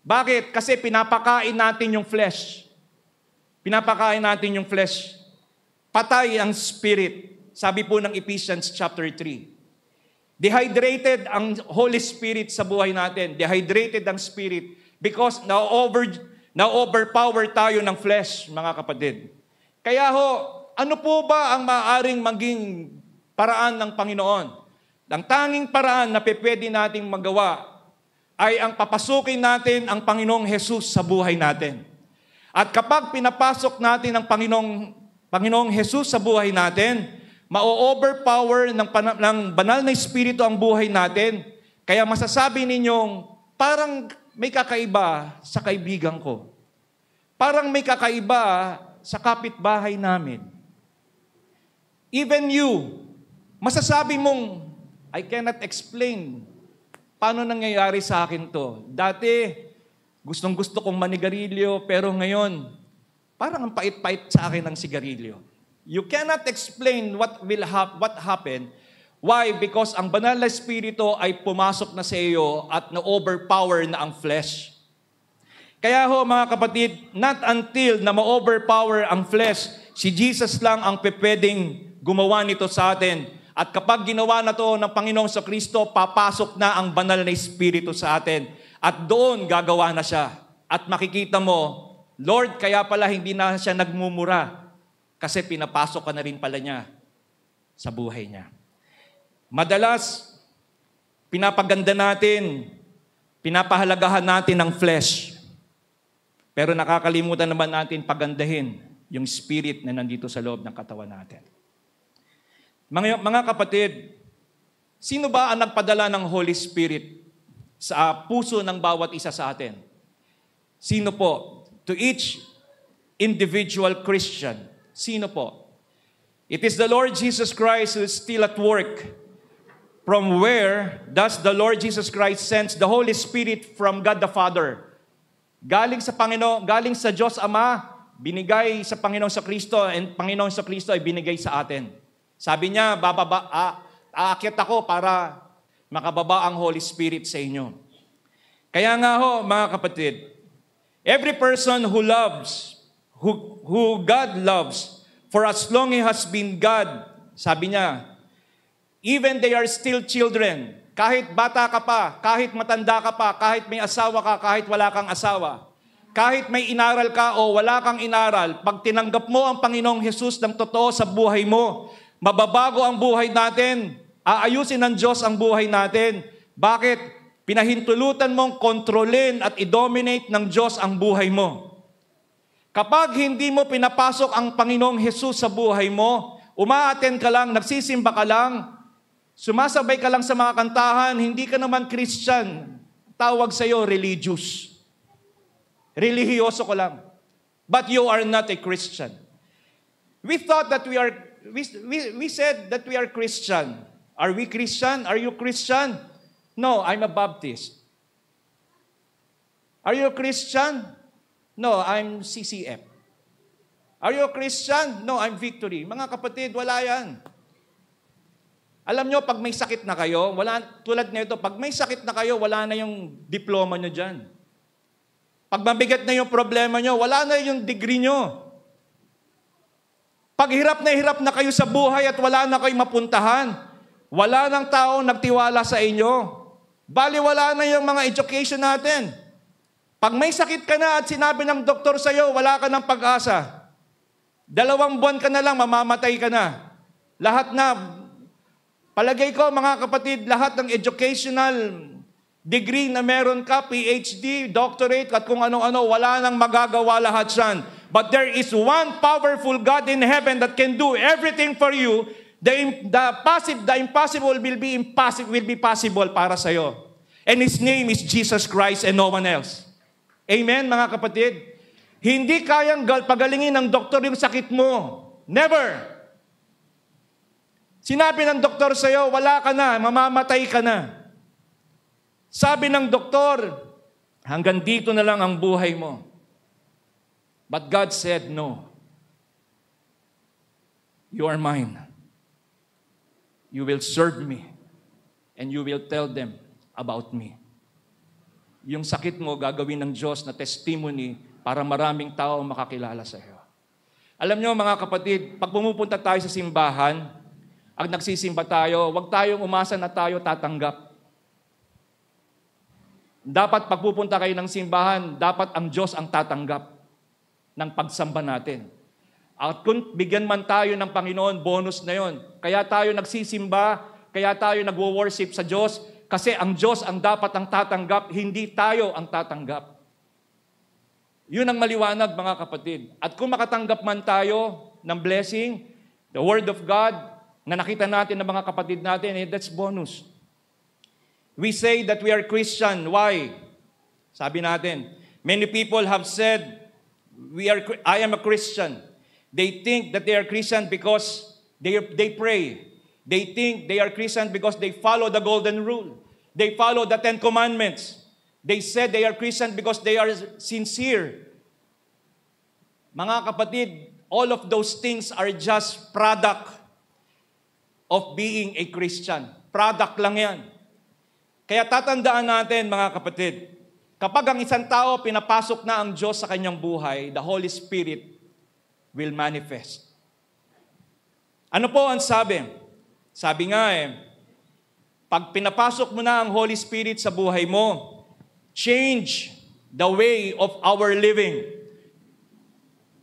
Bakit? Kasi pinapakain natin yung flesh. Pinapakain natin yung flesh. Patay ang spirit. Sabi po ng Ephesians chapter 3. Dehydrated ang Holy Spirit sa buhay natin. Dehydrated ang spirit because na-overpower tayo ng flesh, mga kapatid. Kaya ano po ba ang maaaring maging paraan ng Panginoon? Ang tanging paraan na pwede nating magawa ay ang papasukin natin ang Panginoong Jesus sa buhay natin. At kapag pinapasok natin ang Panginoong Jesus sa buhay natin, ma-overpower ng banal na Espiritu ang buhay natin. Kaya masasabi ninyong, parang may kakaiba sa kaibigan ko. Parang may kakaiba sa kapitbahay namin. Even you, masasabi mong, I cannot explain paano nangyayari sa akin to. Dati, gustong-gusto kong manigarilyo, pero ngayon, parang ang pait-pait sa akin ng sigarilyo. You cannot explain what happened. Why? Because ang banal na espiritu ay pumasok na sa iyo at na-overpower na ang flesh. Kaya ho mga kapatid, not until na ma-overpower ang flesh, si Jesus lang ang pwedeng gumawa nito sa atin. At kapag ginawa na to ng Panginoong Kristo, papasok na ang banal na espiritu sa atin. At doon gagawa na siya. At makikita mo, Lord, kaya pala hindi na siya nagmumura. Kasi pinapasok ka na rin pala niya sa buhay niya. Madalas, pinapaganda natin, pinapahalagahan natin ang flesh. Pero nakakalimutan naman natin pagandahin yung spirit na nandito sa loob ng katawan natin. Mga kapatid, sino ba ang nagpadala ng Holy Spirit sa puso ng bawat isa sa atin? Sino po? To each individual Christian. Sino po? It is the Lord Jesus Christ who is still at work. From where does the Lord Jesus Christ sends the Holy Spirit from God the Father? Galing sa Panginoon, galing sa Diyos Ama, binigay sa Panginoon sa Kristo, and Panginoon sa Kristo ay binigay sa atin. Sabi niya, aakyat ako para makababa ang Holy Spirit sa inyo. Kaya nga ho, mga kapatid, every person who loves, who God loves, for as long he has been God, sabi niya, even they are still children. Kahit bata ka pa, kahit matanda ka pa, kahit may asawa ka, kahit wala kang asawa, kahit may inaral ka o wala kang inaral, pag tinanggap mo ang Panginoong Hesus ng totoo sa buhay mo, mababago ang buhay natin, aayusin ng Diyos ang buhay natin. Bakit? Pinahintulutan mong kontrolin at i-dominate ng Diyos ang buhay mo. Kapag hindi mo pinapasok ang Panginoong Hesus sa buhay mo, umaattend ka lang, nagsisimba ka lang, sumasabay ka lang sa mga kantahan, hindi ka naman Christian. Tawag sa iyo, religious. Relihiyoso ko lang. But you are not a Christian. We thought that we said that we are Christian. Are we Christian? Are you Christian? No, I'm a Baptist. Are you a Christian? No, I'm CCF. Are you a Christian? No, I'm Victory. Mga kapatid, wala yan. Alam nyo, pag may sakit na kayo, tulad nito, pag may sakit na kayo, wala na yung diploma nyo dyan. Pag mabigat na yung problema nyo, wala na yung degree nyo. Pag hirap na kayo sa buhay at wala na kayong mapuntahan, wala nang taong nagtiwala sa inyo. Bali, wala na yung mga education natin. Pag may sakit ka na at sinabi ng doktor sa'yo, wala ka ng pag-asa. 2 buwan ka na lang, mamamatay ka na. Lahat na, palagay ko mga kapatid, lahat ng educational degree na meron ka, PhD, doctorate, at kung ano-ano, wala nang magagawa lahat yan. But there is one powerful God in heaven that can do everything for you. The impossible will be possible para sa iyo. And His name is Jesus Christ and no one else. Amen, mga kapatid? Hindi kayang pagalingin ng doktor yung sakit mo. Never. Sinabi ng doktor sa iyo, wala ka na, mamamatay ka na. Sabi ng doktor, hanggang dito na lang ang buhay mo. But God said, no. You are mine. You will serve me. And you will tell them about me. Yung sakit mo, gagawin ng Diyos na testimony para maraming tao makakilala sa iyo. Alam nyo mga kapatid, pag pumupunta tayo sa simbahan, ang nagsisimba tayo, huwag tayong umasa na tayo tatanggap. Dapat pagpupunta kayo ng simbahan, dapat ang Diyos ang tatanggap ng pagsamba natin. At kung bigyan man tayo ng Panginoon, bonus na yon. Kaya tayo nagsisimba, kaya tayo nagwo-worship sa Diyos, kasi ang Diyos ang dapat ang tatanggap, hindi tayo ang tatanggap. Yun ang maliwanag mga kapatid. At kung makatanggap man tayo ng blessing, the Word of God, na nakita natin ng mga kapatid natin, that's bonus. We say that we are Christian. Why? Sabi natin, many people have said, I am a Christian. They think that they are Christian because They pray. They think they are Christian because they follow the golden rule. They follow the 10 commandments. They said they are Christian because they are sincere. Mga kapatid, all of those things are just product of being a Christian. Product lang yan. Kaya tatandaan natin, mga kapatid, kapag ang isang tao pinapasok na ang Diyos sa kanyang buhay, the Holy Spirit will manifest. Ano po ang sabi? Sabi nga pag pinapasok mo na ang Holy Spirit sa buhay mo, change the way of our living.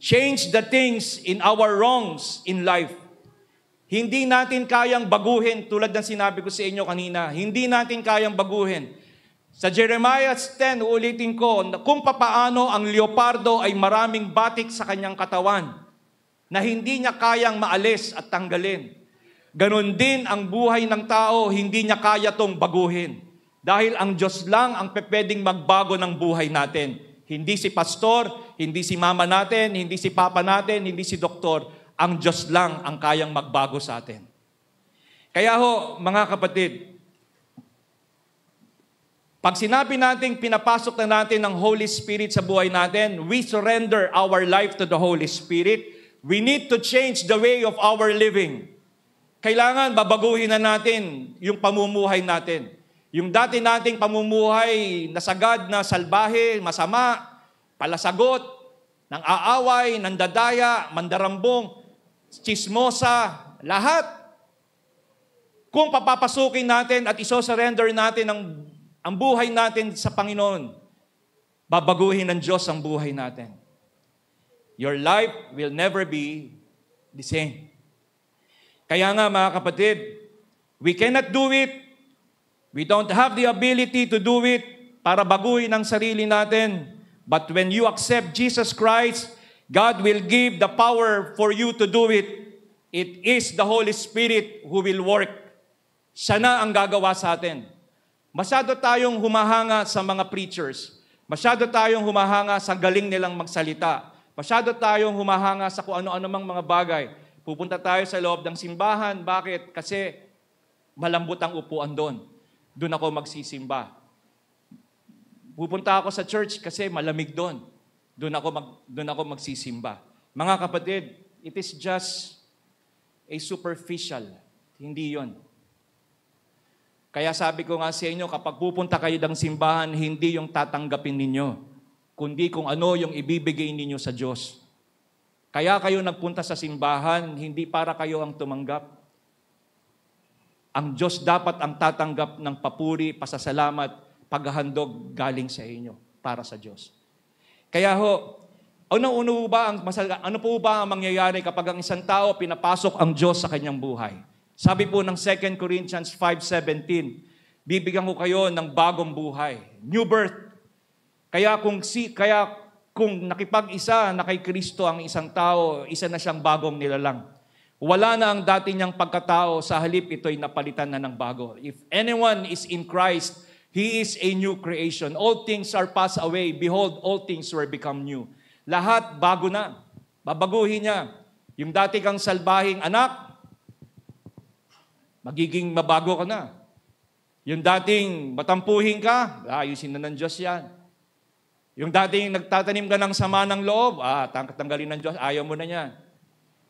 Change the things in our wrongs in life. Hindi natin kayang baguhin, tulad ng sinabi ko sa inyo kanina, hindi natin kayang baguhin. Sa Jeremiah 10, ulitin ko, kung papaano ang leopardo ay maraming batik sa kanyang katawan na hindi niya kayang maalis at tanggalin. Ganon din ang buhay ng tao, hindi niya kaya tong baguhin. Dahil ang Diyos lang ang pwedeng magbago ng buhay natin. Hindi si pastor, hindi si mama natin, hindi si papa natin, hindi si doktor. Ang Diyos lang ang kayang magbago sa atin. Kaya mga kapatid, pag sinabi natin pinapasok na natin ang Holy Spirit sa buhay natin, we surrender our life to the Holy Spirit. We need to change the way of our living. Kailangan babaguhin na natin yung pamumuhay natin. Yung dati nating pamumuhay na sagad, na salbahe, masama, palasagot, nang aaway, nandadaya, mandarambong, chismosa, lahat. Kung papapasukin natin at iso-surrender natin ang buhay natin sa Panginoon, babaguhin ng Diyos ang buhay natin. Your life will never be the same. Kaya nga mga kapatid, we cannot do it. We don't have the ability to do it para baguhin ang sarili natin. But when you accept Jesus Christ, God will give the power for you to do it. It is the Holy Spirit who will work. Siya na ang gagawa sa atin. Masyado tayong humahanga sa mga preachers. Masyado tayong humahanga sa galing nilang magsalita. Masyado tayong humahanga sa kung ano-ano mang mga bagay. Pupunta tayo sa loob ng simbahan. Bakit? Kasi malambot ang upuan doon. Doon ako magsisimba. Pupunta ako sa church kasi malamig doon. Doon ako magsisimba. Mga kapatid, it is just a superficial. Hindi yon. Kaya sabi ko nga sa inyo, kapag pupunta kayo ng simbahan, hindi yung tatanggapin ninyo, kundi kung ano yung ibibigay ninyo sa Diyos. Kaya kayo nagpunta sa simbahan, hindi para kayo ang tumanggap. Ang Diyos dapat ang tatanggap ng papuri, pasasalamat, paghahandog galing sa inyo para sa Diyos. Kaya ano po ba ang mangyayari kapag ang isang tao pinapasok ang Diyos sa kanyang buhay? Sabi po ng 2 Corinthians 5:17, bibigyan ko kayo ng bagong buhay, new birth. Kaya kung nakipag-isa na kay Kristo ang isang tao, isa na siyang bagong nilalang. Wala na ang dati niyang pagkatao, sa halip ito'y napalitan na ng bago. If anyone is in Christ, he is a new creation. All things are passed away. Behold, all things were become new. Lahat bago na. Babaguhin niya. Yung dati kang salbahing anak, magiging mabago ka na. Yung dating matampuhin ka, ayusin na ng Diyos yan. Yung dating nagtatanim ka ng sama ng loob, tanggalin ng Diyos, ayaw mo na yan.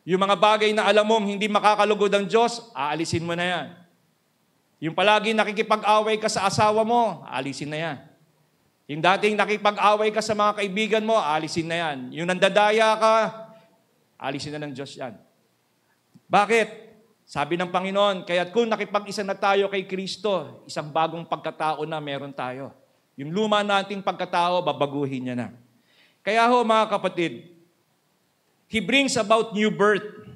Yung mga bagay na alam mong hindi makakalugod ang Diyos, aalisin mo na yan. Yung palagi nakikipag-away ka sa asawa mo, aalisin na yan. Yung dating nakikipag-away ka sa mga kaibigan mo, aalisin na yan. Yung nandadaya ka, aalisin na ng Diyos yan. Bakit? Sabi ng Panginoon, kaya't kung nakipag-isa na tayo kay Kristo, isang bagong pagkatao na meron tayo. Yung luma nating pagkatao, babaguhin niya na. Kaya mga kapatid, He brings about new birth.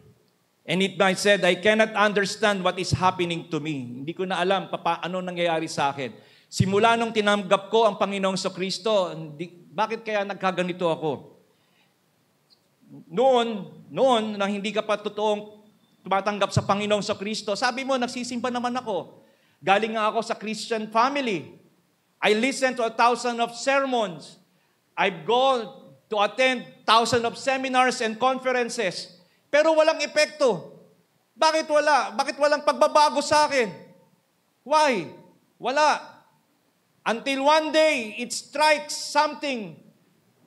And it might said, I cannot understand what is happening to me. Hindi ko na alam ano nangyayari sa akin. Simula nung tinanggap ko ang Panginoong Kristo, bakit kaya nagkaganito ako? Noon, nang hindi ka pa totoong tumatanggap sa Panginoong Kristo, sabi mo, nagsisimba naman ako. Galing nga ako sa Christian family. I listened to 1,000 of sermons. I've gone to attend thousands of seminars and conferences. Pero walang epekto. Bakit wala? Bakit walang pagbabago sa akin? Why? Wala. Until one day, it strikes something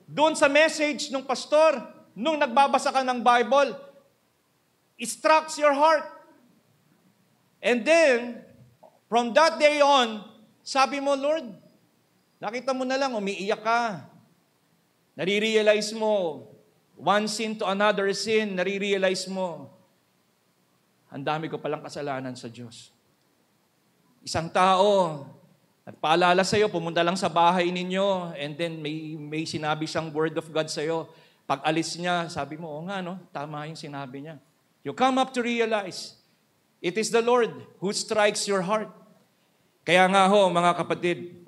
doon sa message ng pastor, nung nagbabasa ka ng Bible, it strikes your heart. And then, from that day on, sabi mo, Lord, nakita mo na lang, umiiyak ka. Nare-realize mo, one sin to another sin, nare-realize mo, ang dami ko palang kasalanan sa Diyos. Isang tao, nagpaalala sa'yo, pumunta lang sa bahay ninyo, and then may sinabi siyang word of God sa'yo. Pag alis niya, sabi mo, nga, no? Tama yung sinabi niya. You come up to realize, it is the Lord who strikes your heart. Kaya nga ho, mga kapatid,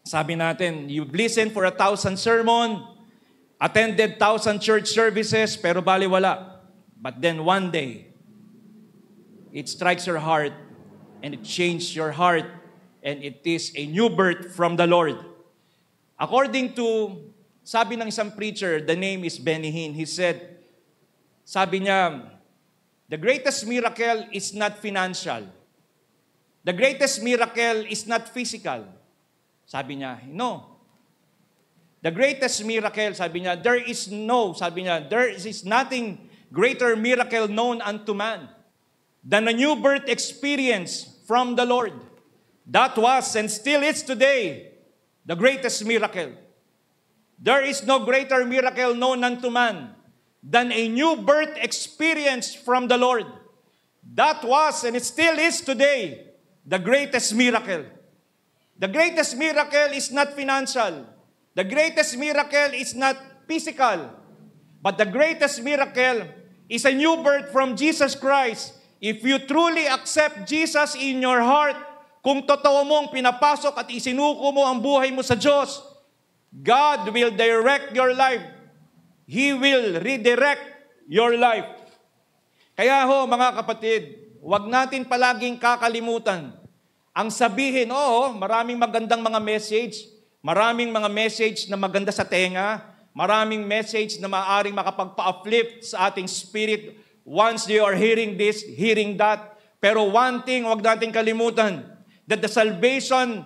sabi natin, you've listened for 1,000 sermon, attended 1,000 church services, pero baliwala. But then one day, it strikes your heart, and it changed your heart, and it is a new birth from the Lord. According to, sabi ng isang preacher, the name is Benny Hinn, he said, sabi niya, the greatest miracle is not financial. The greatest miracle is not physical. Sabi niya, no. The greatest miracle, sabi niya, there is nothing greater miracle known unto man than a new birth experience from the Lord. That was and still is today the greatest miracle. There is no greater miracle known unto man than a new birth experience from the Lord. That was and it still is today the greatest miracle. The greatest miracle is not financial. The greatest miracle is not physical. But the greatest miracle is a new birth from Jesus Christ. If you truly accept Jesus in your heart, kung totoo mong pinapasok at isinuko mo ang buhay mo sa Diyos, God will direct your life. He will redirect your life. Kaya ho, mga kapatid, huwag natin palaging kakalimutan ang sabihin, oo, maraming magandang mga message, maraming mga message na maganda sa tenga, maraming message na maaaring makapagpa-uplift sa ating spirit once they are hearing this, hearing that. Pero one thing, huwag natin kalimutan, that the salvation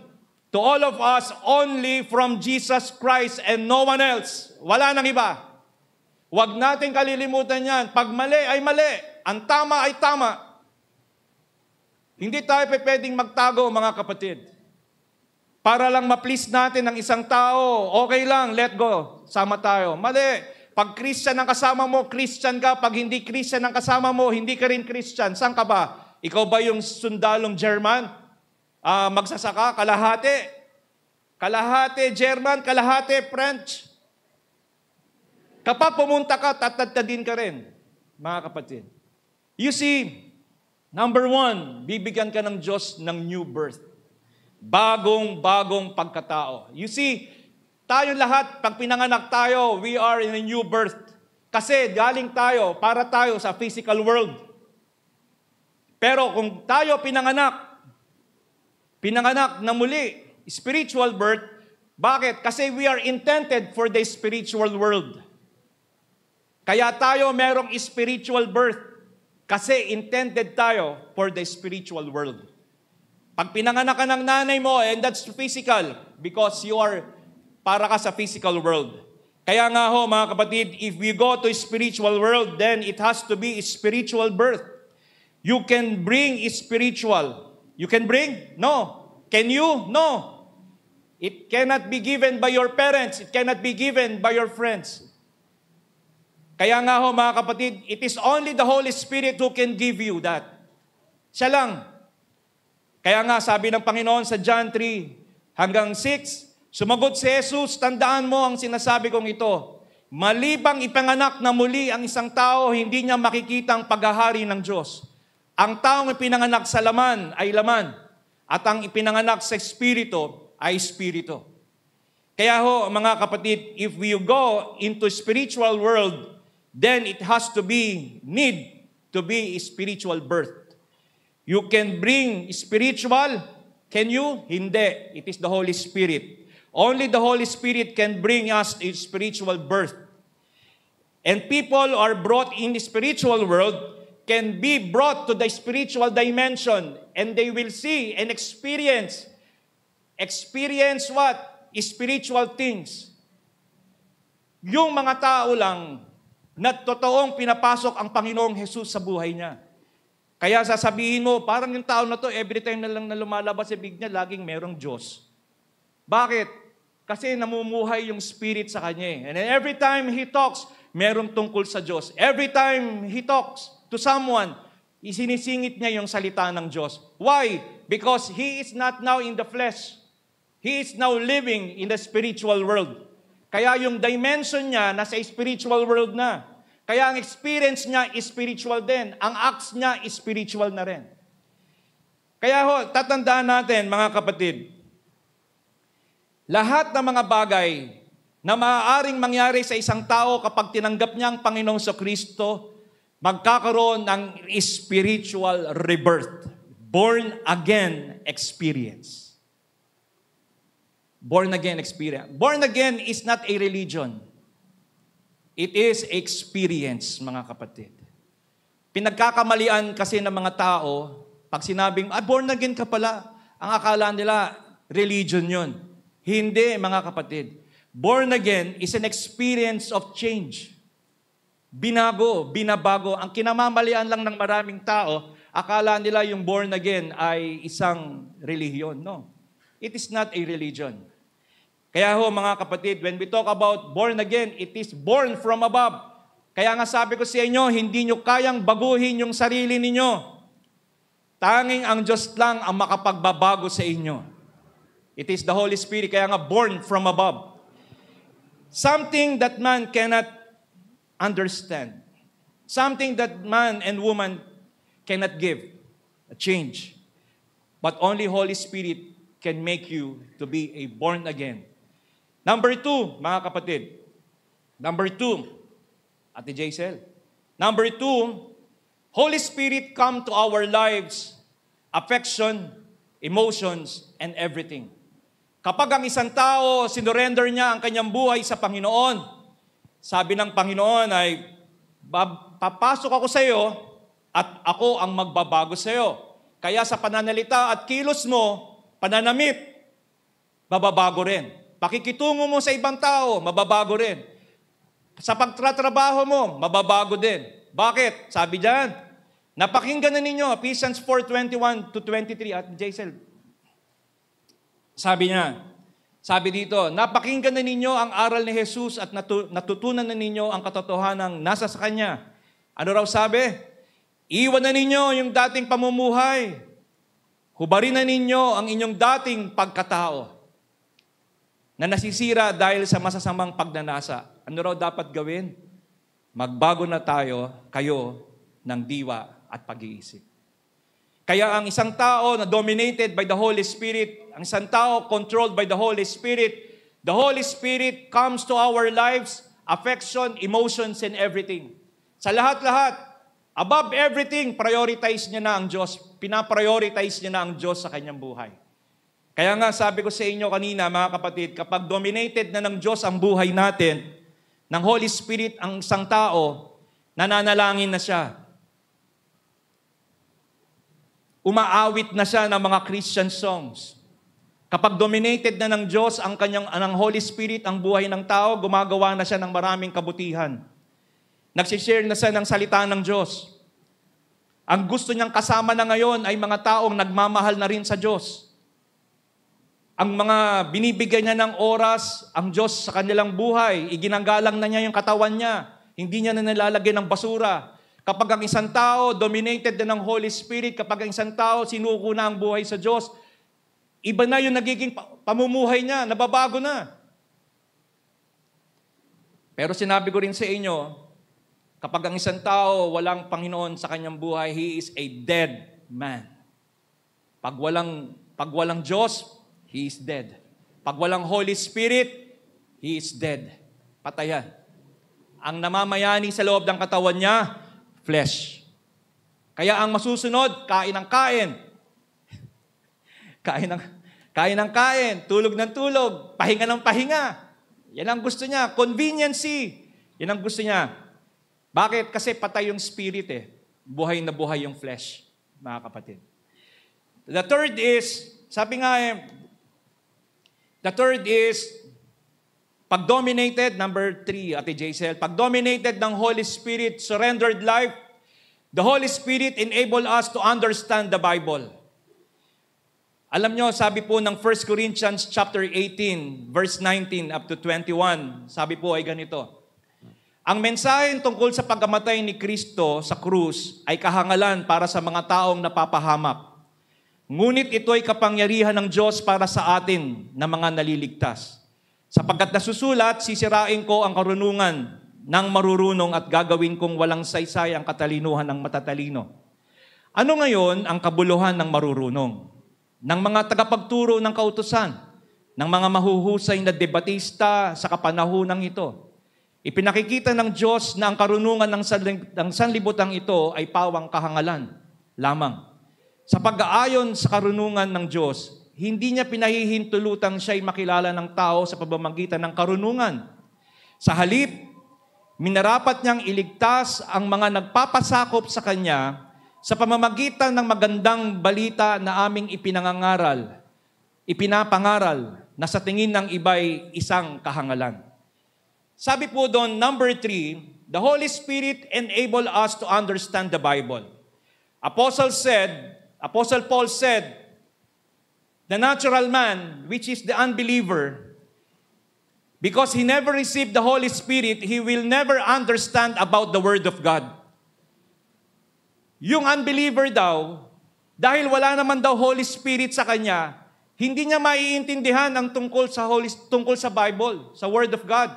to all of us only from Jesus Christ and no one else. Wala nang iba. Huwag natin kalilimutan yan. Pag mali ay mali. Ang tama ay tama. Hindi tayo pwedeng magtago, mga kapatid. Para lang ma-please natin ang isang tao, okay lang, let go. Sama tayo. Mali. Pag Christian ang kasama mo, Christian ka. Pag hindi Christian ang kasama mo, hindi ka rin Christian. Saan ka ba? Ikaw ba yung sundalong German? Magsasaka, kalahati. Kalahati German, kalahati French. Kapag pumunta ka, tatadtadin ka rin, mga kapatid. You see, number one, bibigyan ka ng Diyos ng new birth. Bagong pagkatao. You see, tayo lahat, pag pinanganak tayo, we are in a new birth. Kasi galing tayo, para tayo sa physical world. Pero kung tayo pinanganak na muli, spiritual birth, bakit? Kasi we are intended for the spiritual world. Kaya tayo merong spiritual birth kasi intended tayo for the spiritual world. Pag pinanganak ka ng nanay mo, and that's physical because you are para ka sa physical world. Kaya nga ho, mga kapatid, if we go to spiritual world, then it has to be spiritual birth. You can bring spiritual. You can bring? No. Can you? No. It cannot be given by your parents. It cannot be given by your friends. Kaya nga ho, mga kapatid, it is only the Holy Spirit who can give you that. Siya lang. Kaya nga, sabi ng Panginoon sa John 3 hanggang 6, sumagot si Jesus, tandaan mo ang sinasabi kong ito. Malibang ipanganak na muli ang isang tao, hindi niya makikita ang paghahari ng Diyos. Ang taong ipinanganak sa laman ay laman, at ang ipinanganak sa Espiritu ay Espiritu. Kaya ho, mga kapatid, if we go into spiritual world, then it has to need to be a spiritual birth. You can bring spiritual, can you? Hindi. It is the Holy Spirit. Only the Holy Spirit can bring us a spiritual birth. And people are brought in the spiritual world can be brought to the spiritual dimension and they will see and experience what? Spiritual things. Yung mga tao lang na totoong pinapasok ang Panginoong Jesus sa buhay niya. Kaya sasabihin mo, parang yung tao na to, every time na lang na lumalabas sa bibig niya, laging merong Diyos. Bakit? Kasi namumuhay yung Spirit sa kanya. And every time He talks, merong tungkol sa Diyos. Every time He talks to someone, isinisingit niya yung salita ng Diyos. Why? Because He is not now in the flesh. He is now living in the spiritual world. Kaya yung dimension niya, nasa spiritual world na. Kaya ang experience niya is spiritual din. Ang acts niya is spiritual na rin. Kaya tatandaan natin, mga kapatid, lahat ng mga bagay na maaaring mangyari sa isang tao kapag tinanggap niya ang Panginoong Kristo, magkakaroon ng spiritual rebirth. Born again experience. Born again experience. Born again is not a religion. It is experience, mga kapatid. Pinagkakamalian kasi ng mga tao, pag sinabing, born again ka pala, ang akala nila, religion yun. Hindi, mga kapatid. Born again is an experience of change. Binabago. Ang kinamamalian lang ng maraming tao, akala nila yung born again ay isang relihiyon. No. It is not a religion. Kaya mga kapatid, when we talk about born again, it is born from above. Kaya nga sabi ko sa inyo, hindi nyo kayang baguhin yung sarili ninyo. Tanging ang Diyos lang ang makapagbabago sa inyo. It is the Holy Spirit, kaya nga born from above. Something that man cannot understand. Something that man and woman cannot give. A change. But only Holy Spirit can make you to be a born again. Number 2, mga kapatid. Number 2, Ate Jaisel. Number 2, Holy Spirit come to our lives, affection, emotions, and everything. Kapag ang isang tao, sinurrender niya ang kanyang buhay sa Panginoon, sabi ng Panginoon ay, papasok ako sa iyo at ako ang magbabago sa iyo. Kaya sa pananalita at kilos mo, pananamit, mababago rin. Pakikitungo mo sa ibang tao, mababago rin. Sa pagtratrabaho mo, mababago din. Bakit? Sabi diyan, napakinggan na ninyo, Ephesians 4:21-23 at Jaisel. Sabi dito, napakinggan na ninyo ang aral ni Jesus at natutunan na ninyo ang katotohanang nasa sa Kanya. Ano raw sabi? Iwan na ninyo yung dating pamumuhay. Hubarin na ninyo ang inyong dating pagkatao na nasisira dahil sa masasamang pagnanasa. Ano raw dapat gawin? Magbago na kayo ng diwa at pag-iisip. Kaya ang isang tao na dominated by the Holy Spirit, ang isang tao controlled by the Holy Spirit comes to our lives, affection, emotions, and everything. Sa lahat-lahat, above everything, prioritize niya na ang Diyos. Pinaprioritize niya na ang Diyos sa kanyang buhay. Kaya nga sabi ko sa inyo kanina, mga kapatid, kapag dominated na ng Diyos ang buhay natin, ng Holy Spirit ang isang tao, nananalangin na siya. Umaawit na siya ng mga Christian songs. Kapag dominated na ng Diyos ng Holy Spirit ang buhay ng tao, gumagawa na siya ng maraming kabutihan. Nagsishare na siya ng salita ng Diyos. Ang gusto niyang kasama na ngayon ay mga taong nagmamahal na rin sa Diyos. Ang mga binibigyan niya ng oras, ang Diyos sa kanilang buhay, iginagalang na niya yung katawan niya. Hindi niya na nilalagyan ng basura. Kapag ang isang tao dominated na ng Holy Spirit, kapag ang isang tao sinuko na ang buhay sa Diyos, iba na yung nagiging pamumuhay niya, nababago na. Pero sinabi ko rin sa inyo, kapag ang isang tao walang Panginoon sa kanyang buhay, he is a dead man. Pag walang Diyos, he is dead. Pag walang Holy Spirit, he is dead. Patayan. Ang namamayani sa loob ng katawan niya, flesh. Kaya ang masusunod, kain ng kain. Kain ng kain, tulog ng tulog, pahinga ng pahinga. Yan ang gusto niya. Conveniency. Yan ang gusto niya. Bakit? Kasi patay yung spirit eh. buhay na buhay yung flesh, mga kapatid. The third is, pag-dominated, number 3, Ate Jaisel, pag-dominated ng Holy Spirit, surrendered life, the Holy Spirit enable us to understand the Bible. Alam nyo, sabi po ng 1 Corinthians chapter 18, verse 19 up to 21, sabi po ay ganito, ang mensahe tungkol sa pagkamatay ni Kristo sa krus ay kahangalan para sa mga taong napapahamak. Ngunit ito ay kapangyarihan ng Diyos para sa atin na mga naliligtas. Sapagkat nasusulat, sisirain ko ang karunungan ng marurunong at gagawin kong walang saysay ang katalinuhan ng matatalino. Ano ngayon ang kabuluhan ng marurunong? Ng mga tagapagturo ng kautusan, ng mga mahuhusay na debatista sa kapanahunang ito. Ipinakikita ng Diyos na ang karunungan ng sanlibutan ito ay pawang kahangalan lamang. Sa pag-aayon sa karunungan ng Diyos, hindi niya pinahihintulutang siya'y makilala ng tao sa pamamagitan ng karunungan. Sa halip, minarapat niyang iligtas ang mga nagpapasakop sa Kanya sa pamamagitan ng magandang balita na aming ipinapangaral na sa tingin ng iba'y isang kahangalan. Sabi po doon, number 3, the Holy Spirit enable us to understand the Bible. Apostle Paul said, the natural man, which is the unbeliever, because he never received the Holy Spirit, he will never understand about the Word of God. Yung unbeliever daw, dahil wala naman daw Holy Spirit sa kanya, hindi niya maiintindihan ang tungkol sa Bible, sa Word of God.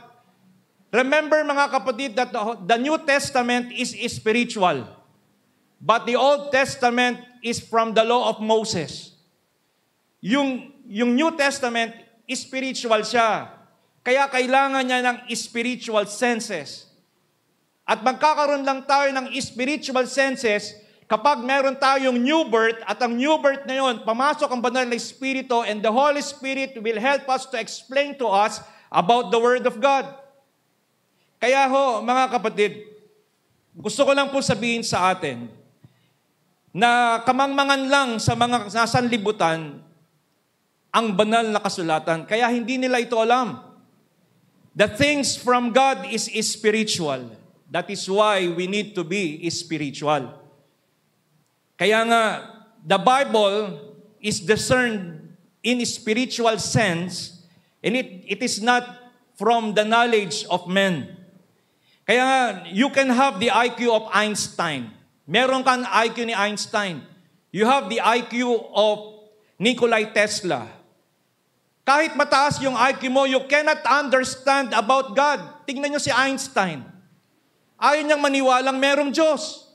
Remember mga kapatid that the New Testament is spiritual, but the Old Testament is from the law of Moses. Yung New Testament, spiritual siya. Kaya kailangan niya ng spiritual senses. At magkakaroon lang tayo ng spiritual senses kapag meron tayong new birth, at ang new birth na yun, pamasok ang banal na Espiritu, and the Holy Spirit will help us to explain to us about the Word of God. Kaya mga kapatid, gusto ko lang po sabihin sa atin na kamangmangan lang sa mga nasanlibutan ang banal na kasulatan. Kaya hindi nila ito alam. The things from God is spiritual. That is why we need to be spiritual. Kaya nga, the Bible is discerned in spiritual sense, and it is not from the knowledge of men. Kaya nga, you can have the IQ of Einstein. Meron kang IQ ni Einstein. You have the IQ of Nikola Tesla. Kahit mataas yung IQ mo, you cannot understand about God. Tingnan nyo si Einstein. Ayaw niyang maniwalang merong Diyos.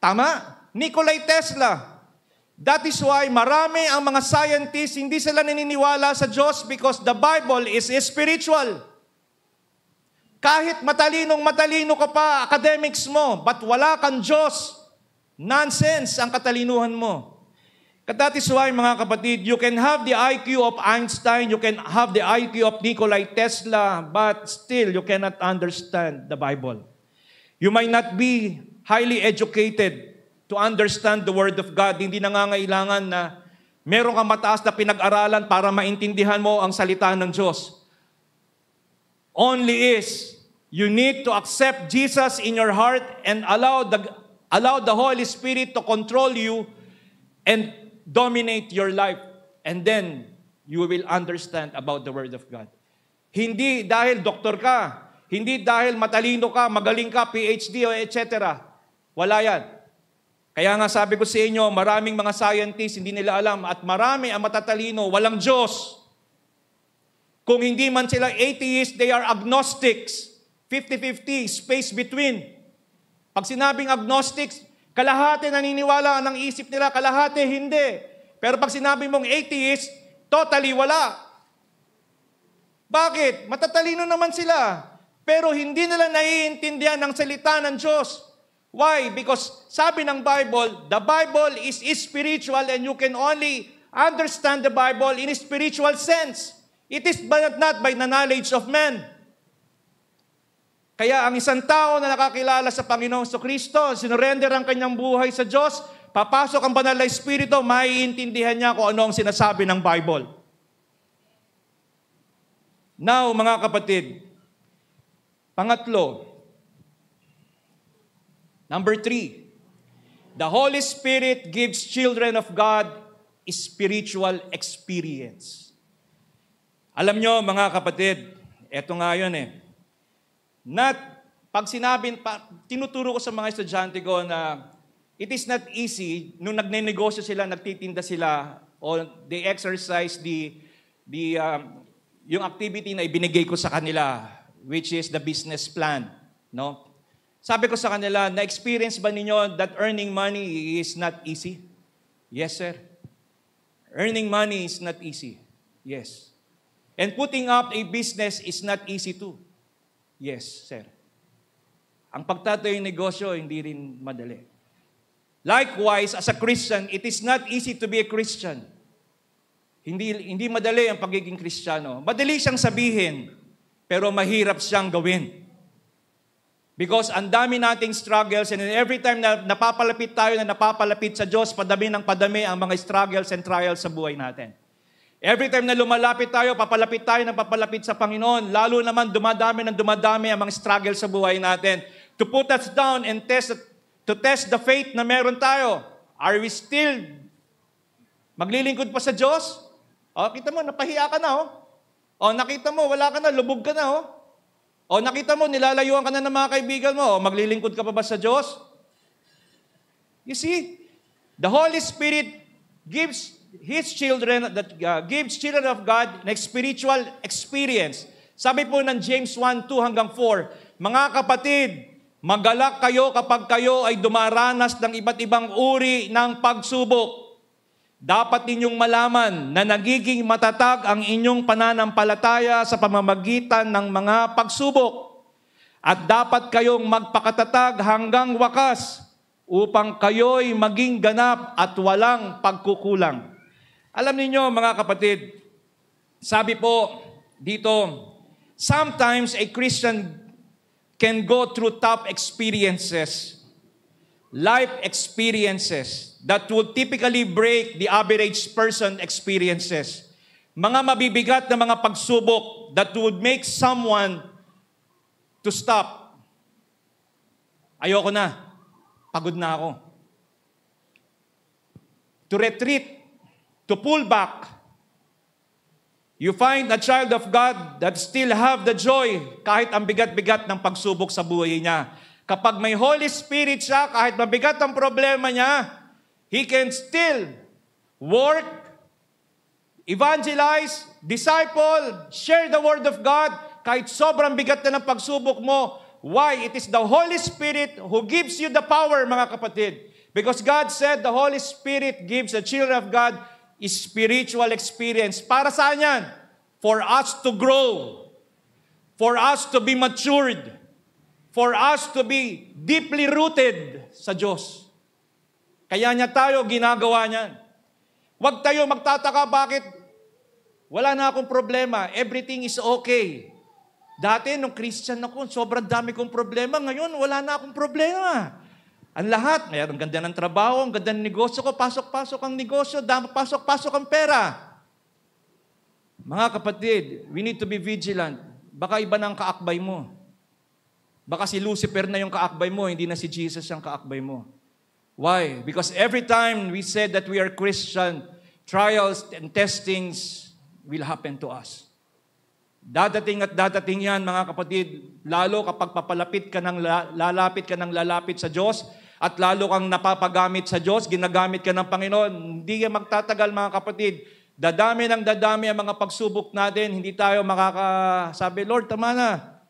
Tama? Nikola Tesla. That is why marami ang mga scientists, hindi sila naniniwala sa Diyos because the Bible is spiritual. Kahit matalino ka pa, academics mo, but wala kang Diyos, nonsense ang katalinuhan mo. That is why, mga kapatid, you can have the IQ of Einstein, you can have the IQ of Nikola Tesla, but still you cannot understand the Bible. You might not be highly educated to understand the Word of God. Hindi nangangailangan na meron kang mataas na pinag-aralan para maintindihan mo ang salita ng Diyos. Only is, you need to accept Jesus in your heart and allow the Holy Spirit to control you and dominate your life. And then, you will understand about the Word of God. Hindi dahil doktor ka, hindi dahil matalino ka, magaling ka, PhD, etc. Wala yan. Kaya nga sabi ko sa inyo, maraming mga scientists, hindi nila alam, at marami ang matatalino, walang Diyos. Kung hindi man sila atheists, they are agnostics. 50-50, space between. Pag sinabing agnostics, kalahati naniniwala ng isip nila, kalahati hindi. Pero pag sinabi mong atheist, totally wala. Bakit? Matatalino naman sila. Pero hindi nila naiintindihan ang salita ng Diyos. Why? Because sabi ng Bible, the Bible is spiritual and you can only understand the Bible in a spiritual sense. It is not by the knowledge of men. Kaya ang isang tao na nakakilala sa Panginoong Kristo, sinurrender ang kanyang buhay sa Diyos, papasok ang banal na Espiritu, maiintindihan niya kung ano ang sinasabi ng Bible. Now, mga kapatid, pangatlo, number 3, the Holy Spirit gives children of God spiritual experience. Alam nyo, mga kapatid, eto nga yun pag tinuturo ko sa mga estudyante ko na it is not easy, nung nagnenegosyo sila, nagtitinda sila, o they exercise yung activity na ibinigay ko sa kanila, which is the business plan. No? Sabi ko sa kanila, na-experience ba ninyo that earning money is not easy? Yes, sir. Earning money is not easy. Yes. And putting up a business is not easy too. Yes, sir. Ang pagtatayo ng negosyo, hindi rin madali. Likewise, as a Christian, it is not easy to be a Christian. Hindi madali ang pagiging Kristiyano. Madali siyang sabihin, pero mahirap siyang gawin. Because ang dami nating struggles, and every time na napapalapit sa Diyos, padami ng padami ang mga struggles and trials sa buhay natin. Every time na lumalapit tayo, papalapit tayo ng papalapit sa Panginoon, lalo naman dumadami ang mga struggles sa buhay natin. To put us down and to test the faith na meron tayo. Are we still maglilingkod pa sa Diyos? O, kita mo, napahiya ka na, O, nakita mo, wala ka na, lubog ka na, O, nakita mo, nilalayuan ka na ng mga kaibigan mo. O, maglilingkod ka pa ba sa Diyos? You see, the Holy Spirit gives His children, gives children of God an spiritual experience. Sabi po ng James 1:2 hanggang 4, mga kapatid, magalak kayo kapag kayo ay dumaranas ng iba't ibang uri ng pagsubok. Dapat ninyong malaman na nagiging matatag ang inyong pananampalataya sa pamamagitan ng mga pagsubok. At dapat kayong magpakatatag hanggang wakas upang kayo'y maging ganap at walang pagkukulang. Alam niyo, mga kapatid, sabi po dito, sometimes a Christian can go through tough experiences, life experiences that would typically break the average person experiences. Mga mabibigat na mga pagsubok that would make someone to stop. Ayoko na. Pagod na ako. To retreat. To pull back. You find a child of God that still have the joy kahit ang bigat-bigat ng pagsubok sa buhay niya. Kapag may Holy Spirit siya, kahit mabigat ang problema niya, he can still work, evangelize, disciple, share the Word of God, kahit sobrang bigat na ng pagsubok mo. Why? It is the Holy Spirit who gives you the power, mga kapatid. Because God said the Holy Spirit gives the children of God spiritual experience. Para saan yan? For us to grow. For us to be matured. For us to be deeply rooted sa Diyos. Kaya niya tayo ginagawa niyan. Huwag tayo magtataka bakit wala na akong problema. Everything is okay. Dati, nung Christian ako, sobrang dami kong problema. Ngayon, wala na akong problema. Ang lahat, mayroong ganda ng trabaho, ang ganda ng negosyo ko, pasok-pasok ang negosyo, pasok-pasok ang pera. Mga kapatid, we need to be vigilant. Baka iba na ang kaakbay mo. Baka si Lucifer na yung kaakbay mo, hindi na si Jesus ang kaakbay mo. Why? Because every time we said that we are Christian, trials and testings will happen to us. Dadating at dadating yan, mga kapatid, lalo kapag lalapit ka ng lalapit sa Diyos, at lalo kang napapagamit sa Diyos, ginagamit ka ng Panginoon, hindi yan magtatagal, mga kapatid. Dadami ang mga pagsubok natin, hindi tayo makakasabi, Lord, tama na.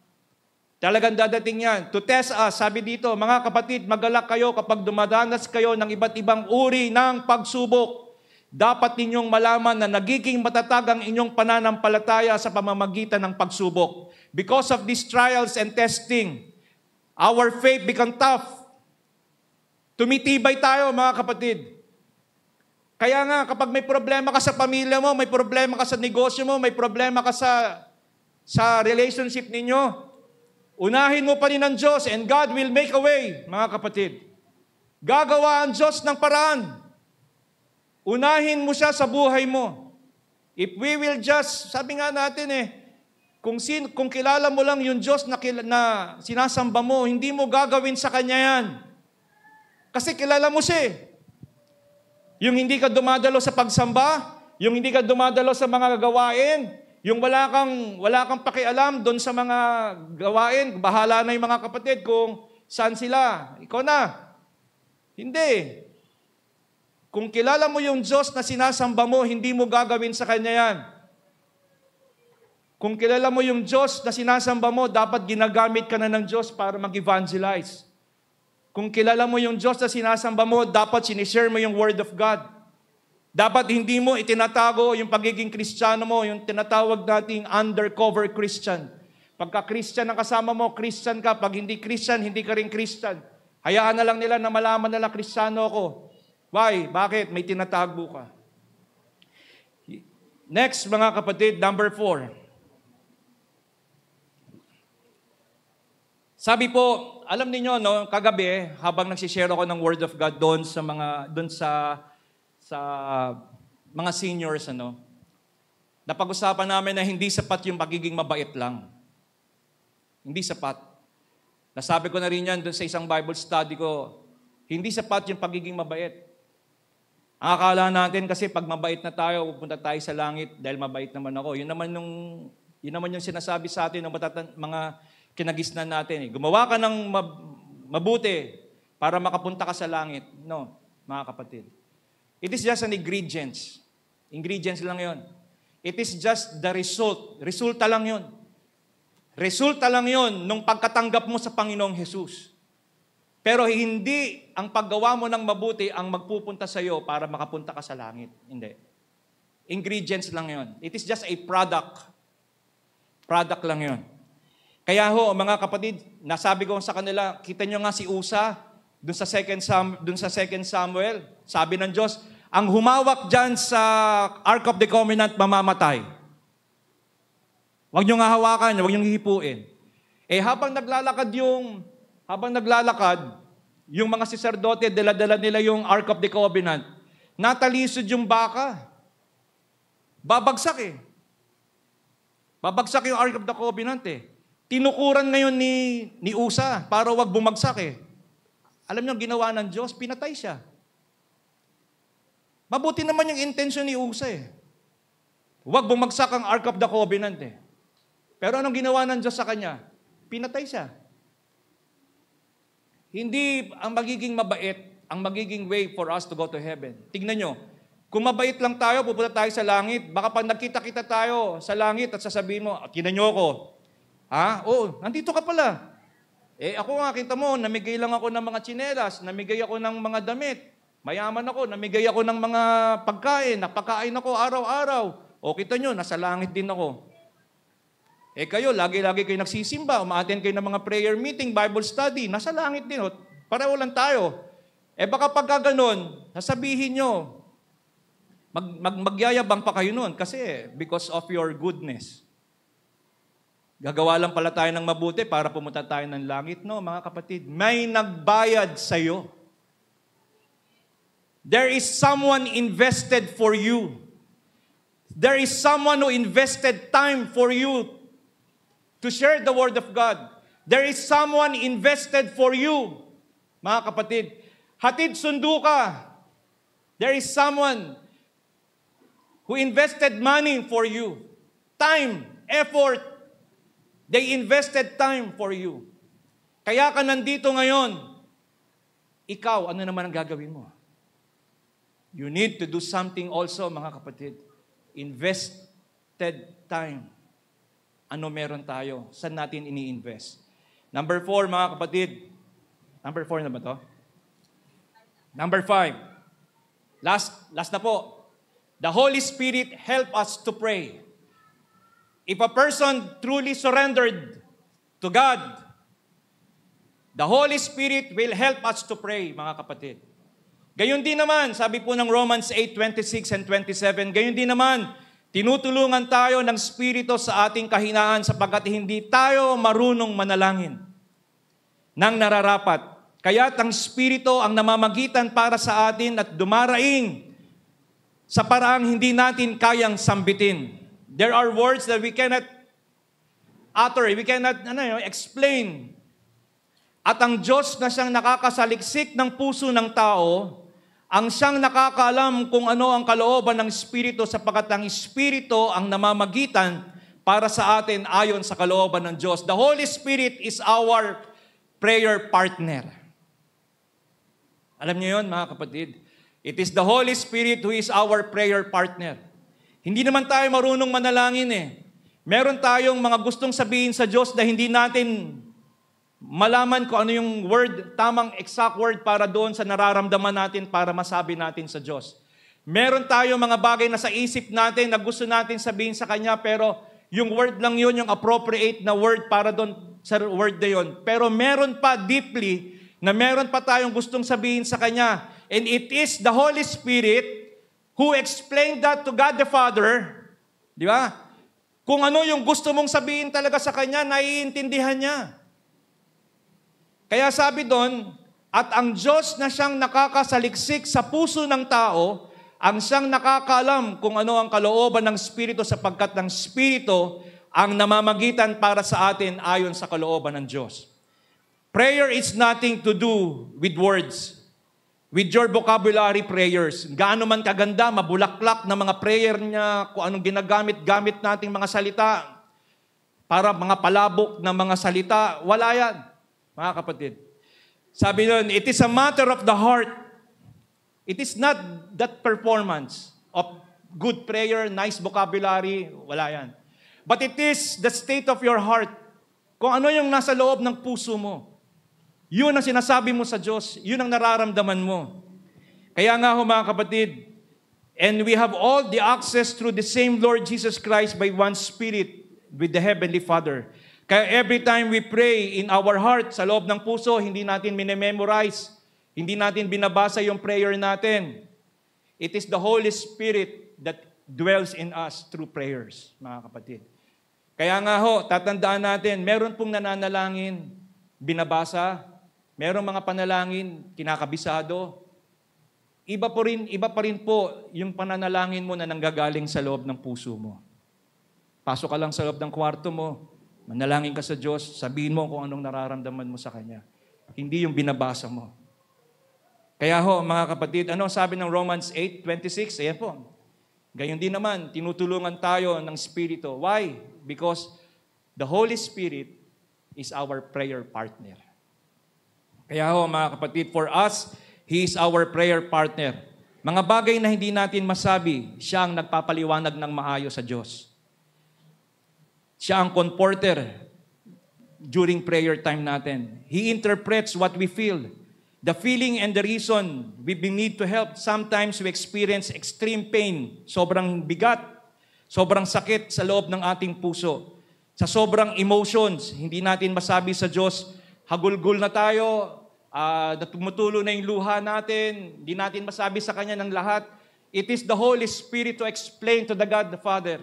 Talagang dadating yan. To test us, sabi dito, mga kapatid, magalak kayo kapag dumadanas kayo ng iba't ibang uri ng pagsubok. Dapat ninyong malaman na nagiging matatag ang inyong pananampalataya sa pamamagitan ng pagsubok. Because of these trials and testing, our faith become tough. Tumitibay tayo, mga kapatid. Kaya nga, kapag may problema ka sa pamilya mo, may problema ka sa negosyo mo, may problema ka sa relationship ninyo, Unahin mo pa rin ang Diyos and God will make a way, mga kapatid. Gagawa ang Diyos ng paraan. Unahin mo siya sa buhay mo. If we will just, sabi nga natin kung kilala mo lang yung Diyos na sinasamba mo, hindi mo gagawin sa Kanya yan. Kasi kilala mo siya. Yung hindi ka dumadalo sa pagsamba, yung hindi ka dumadalo sa mga gawain, yung wala kang pakialam doon sa mga gawain, bahala na yung mga kapatid kung saan sila. Ikaw na. Hindi. Kung kilala mo yung Diyos na sinasamba mo, hindi mo gagawin sa Kanya yan. Kung kilala mo yung Diyos na sinasamba mo, dapat ginagamit ka na ng Diyos para mag-evangelize. Kung kilala mo yung Diyos na sinasamba mo, dapat sinishare mo yung Word of God. Dapat hindi mo itinatago yung pagiging Kristiyano mo, yung tinatawag nating undercover Christian. Pagka Christian ang kasama mo, Christian ka. Pag hindi Christian, hindi ka rin Christian. Hayaan na lang nila na malaman nila Kristiyano ako. Why? Bakit? May tinatago ka. Next, mga kapatid, number 4. Sabi po, alam niyo no, kagabi habang nagsishare ako ng Word of God doon sa mga seniors napag-usapan namin na hindi sapat yung pagiging mabait lang. Hindi sapat. Nasabi ko na rin yan doon sa isang Bible study ko, hindi sapat yung pagiging mabait. Ang akala natin kasi pag mabait na tayo, pupunta tayo sa langit dahil mabait naman ako. Yun naman yung sinasabi sa atin ng mga kinagisnan natin. Gumawa ka ng mabuti para makapunta ka sa langit. No, mga kapatid. It is just an ingredients. Ingredients lang yon. It is just the result. Resulta lang yon. Resulta lang yon nung pagkatanggap mo sa Panginoong Jesus. Pero hindi ang paggawa mo ng mabuti ang magpupunta sa iyo para makapunta ka sa langit. Hindi. Ingredients lang yon. It is just a product. Product lang yon. Kaya mga kapatid, nasabi ko sa kanila, kita nyo nga si Usa, dun sa 2 Samuel, sabi ng Diyos, ang humawak dyan sa Ark of the Covenant, mamamatay. Huwag nyo nga hawakan, huwag nyo hihipuin. Habang naglalakad yung mga saserdote, dala-dala nila yung Ark of the Covenant, natalisod yung baka. Babagsak Babagsak yung Ark of the Covenant Tinukuran ngayon ni Usa para wag bumagsak Alam niyo, ginawa ng Diyos, pinatay siya. Mabuti naman yung intention ni Usa Wag bumagsak ang Ark of the Covenant Pero anong ginawa ng Diyos sa kanya? Pinatay siya. Hindi ang magiging mabait, ang magiging way for us to go to heaven. Tignan nyo, kung mabait lang tayo, pupunta tayo sa langit. Baka pag nagkita-kita tayo sa langit at sasabihin mo, tingnan nyo ako. Oo, nandito ka pala. Ako nga, kita mo, namigay lang ako ng mga tsinelas, namigay ako ng mga damit. Mayaman ako, namigay ako ng mga pagkain, napakain ako araw-araw. O kita nyo, nasa langit din ako. Kayo, lagi-lagi kayo nagsisimba, umaattend kayo ng mga prayer meeting, Bible study, nasa langit din. Pareho lang tayo. Baka pagka ganun, sasabihin nyo, magyayabang pa kayo nun kasi because of your goodness. Gagawa lang pala tayo ng mabuti para pumunta tayo ng langit. No, mga kapatid, may nagbayad sa'yo. There is someone invested for you. There is someone who invested time for you to share the Word of God. There is someone invested for you. Mga kapatid, hatid sundo ka. There is someone who invested money for you. Time, effort. They invested time for you. Kaya ka nandito ngayon. Ikaw, ano naman ang gagawin mo? You need to do something also, mga kapatid. Invested time. Ano meron tayo? Saan natin ini-invest? Number 4, mga kapatid. Number 4 na ba to? Number 5. Last na po. The Holy Spirit help us to pray. If a person truly surrendered to God, the Holy Spirit will help us to pray, mga kapatid. Gayon din naman, sabi po ng Romans 8:26 and 27, gayon din naman, Tinutulungan tayo ng Espiritu sa ating kahinaan sapagkat hindi tayo marunong manalangin ng nararapat. Kaya't ang Espiritu ang namamagitan para sa atin at dumaraing sa paraang hindi natin kayang sambitin. There are words that we cannot utter, we cannot explain. At ang Diyos na siyang nakakasaliksik ng puso ng tao, ang siyang nakakaalam kung ano ang kalooban ng Espiritu sapagkat ang Espiritu ang namamagitan para sa atin ayon sa kalooban ng Diyos. The Holy Spirit is our prayer partner. Alam niyo yun, mga kapatid? It is the Holy Spirit who is our prayer partner. Hindi naman tayo marunong manalangin eh. Meron tayong mga gustong sabihin sa Diyos na hindi natin malaman kung ano yung word, tamang exact word para doon sa nararamdaman natin para masabi natin sa Diyos. Meron tayong mga bagay na sa isip natin na gusto natin sabihin sa Kanya pero yung word lang yun, yung appropriate na word para doon sa word na yun. Pero meron pa deeply na meron pa tayong gustong sabihin sa Kanya. And it is the Holy Spirit who explained that to God the Father. Di ba? Kung ano yung gusto mong sabihin talaga sa Kanya, naiintindihan niya. Kaya sabi doon, at ang Diyos na siyang nakakasaliksik sa puso ng tao, ang siyang nakakaalam kung ano ang kalooban ng Espiritu sapagkat ng Espiritu ang namamagitan para sa atin ayon sa kalooban ng Diyos. Prayer is nothing to do with words. With your vocabulary prayers. Gaano man kaganda, mabulaklak na mga prayer niya, kung anong ginagamit-gamit nating mga salita, para mga palabok na mga salita, wala yan, mga kapatid. Sabi nun, it is a matter of the heart. It is not that performance of good prayer, nice vocabulary, wala yan. But it is the state of your heart. Kung ano yung nasa loob ng puso mo. Yun ang sinasabi mo sa Diyos. Yun ang nararamdaman mo. Kaya nga ho mga kapatid, and we have all the access through the same Lord Jesus Christ by one Spirit with the Heavenly Father. Kaya every time we pray in our heart, sa loob ng puso, hindi natin minememorize, hindi natin binabasa yung prayer natin. It is the Holy Spirit that dwells in us through prayers, mga kapatid. Kaya nga ho, tatandaan natin, meron pong nananalangin, binabasa, merong mga panalangin, kinakabisado. Iba pa rin po yung pananalangin mo na nanggagaling sa loob ng puso mo. Pasok ka lang sa loob ng kwarto mo, manalangin ka sa Diyos, sabihin mo kung anong nararamdaman mo sa Kanya. Hindi yung binabasa mo. Kaya ho, mga kapatid, ano sabi ng Romans 8:26? Ayan po. Gayon din naman, tinutulungan tayo ng Espiritu. Why? Because the Holy Spirit is our prayer partner. Kaya ho, mga kapatid, for us, He is our prayer partner. Mga bagay na hindi natin masabi, siya ang nagpapaliwanag ng maayos sa Diyos. Siya ang comforter during prayer time natin. He interprets what we feel. The feeling and the reason we need to help. Sometimes we experience extreme pain. Sobrang bigat, sobrang sakit sa loob ng ating puso. Sa sobrang emotions, hindi natin masabi sa Diyos, hagulgul na tayo, tumutulo na yung luha natin, hindi natin masabi sa Kanya ng lahat. It is the Holy Spirit to explain to the God the Father.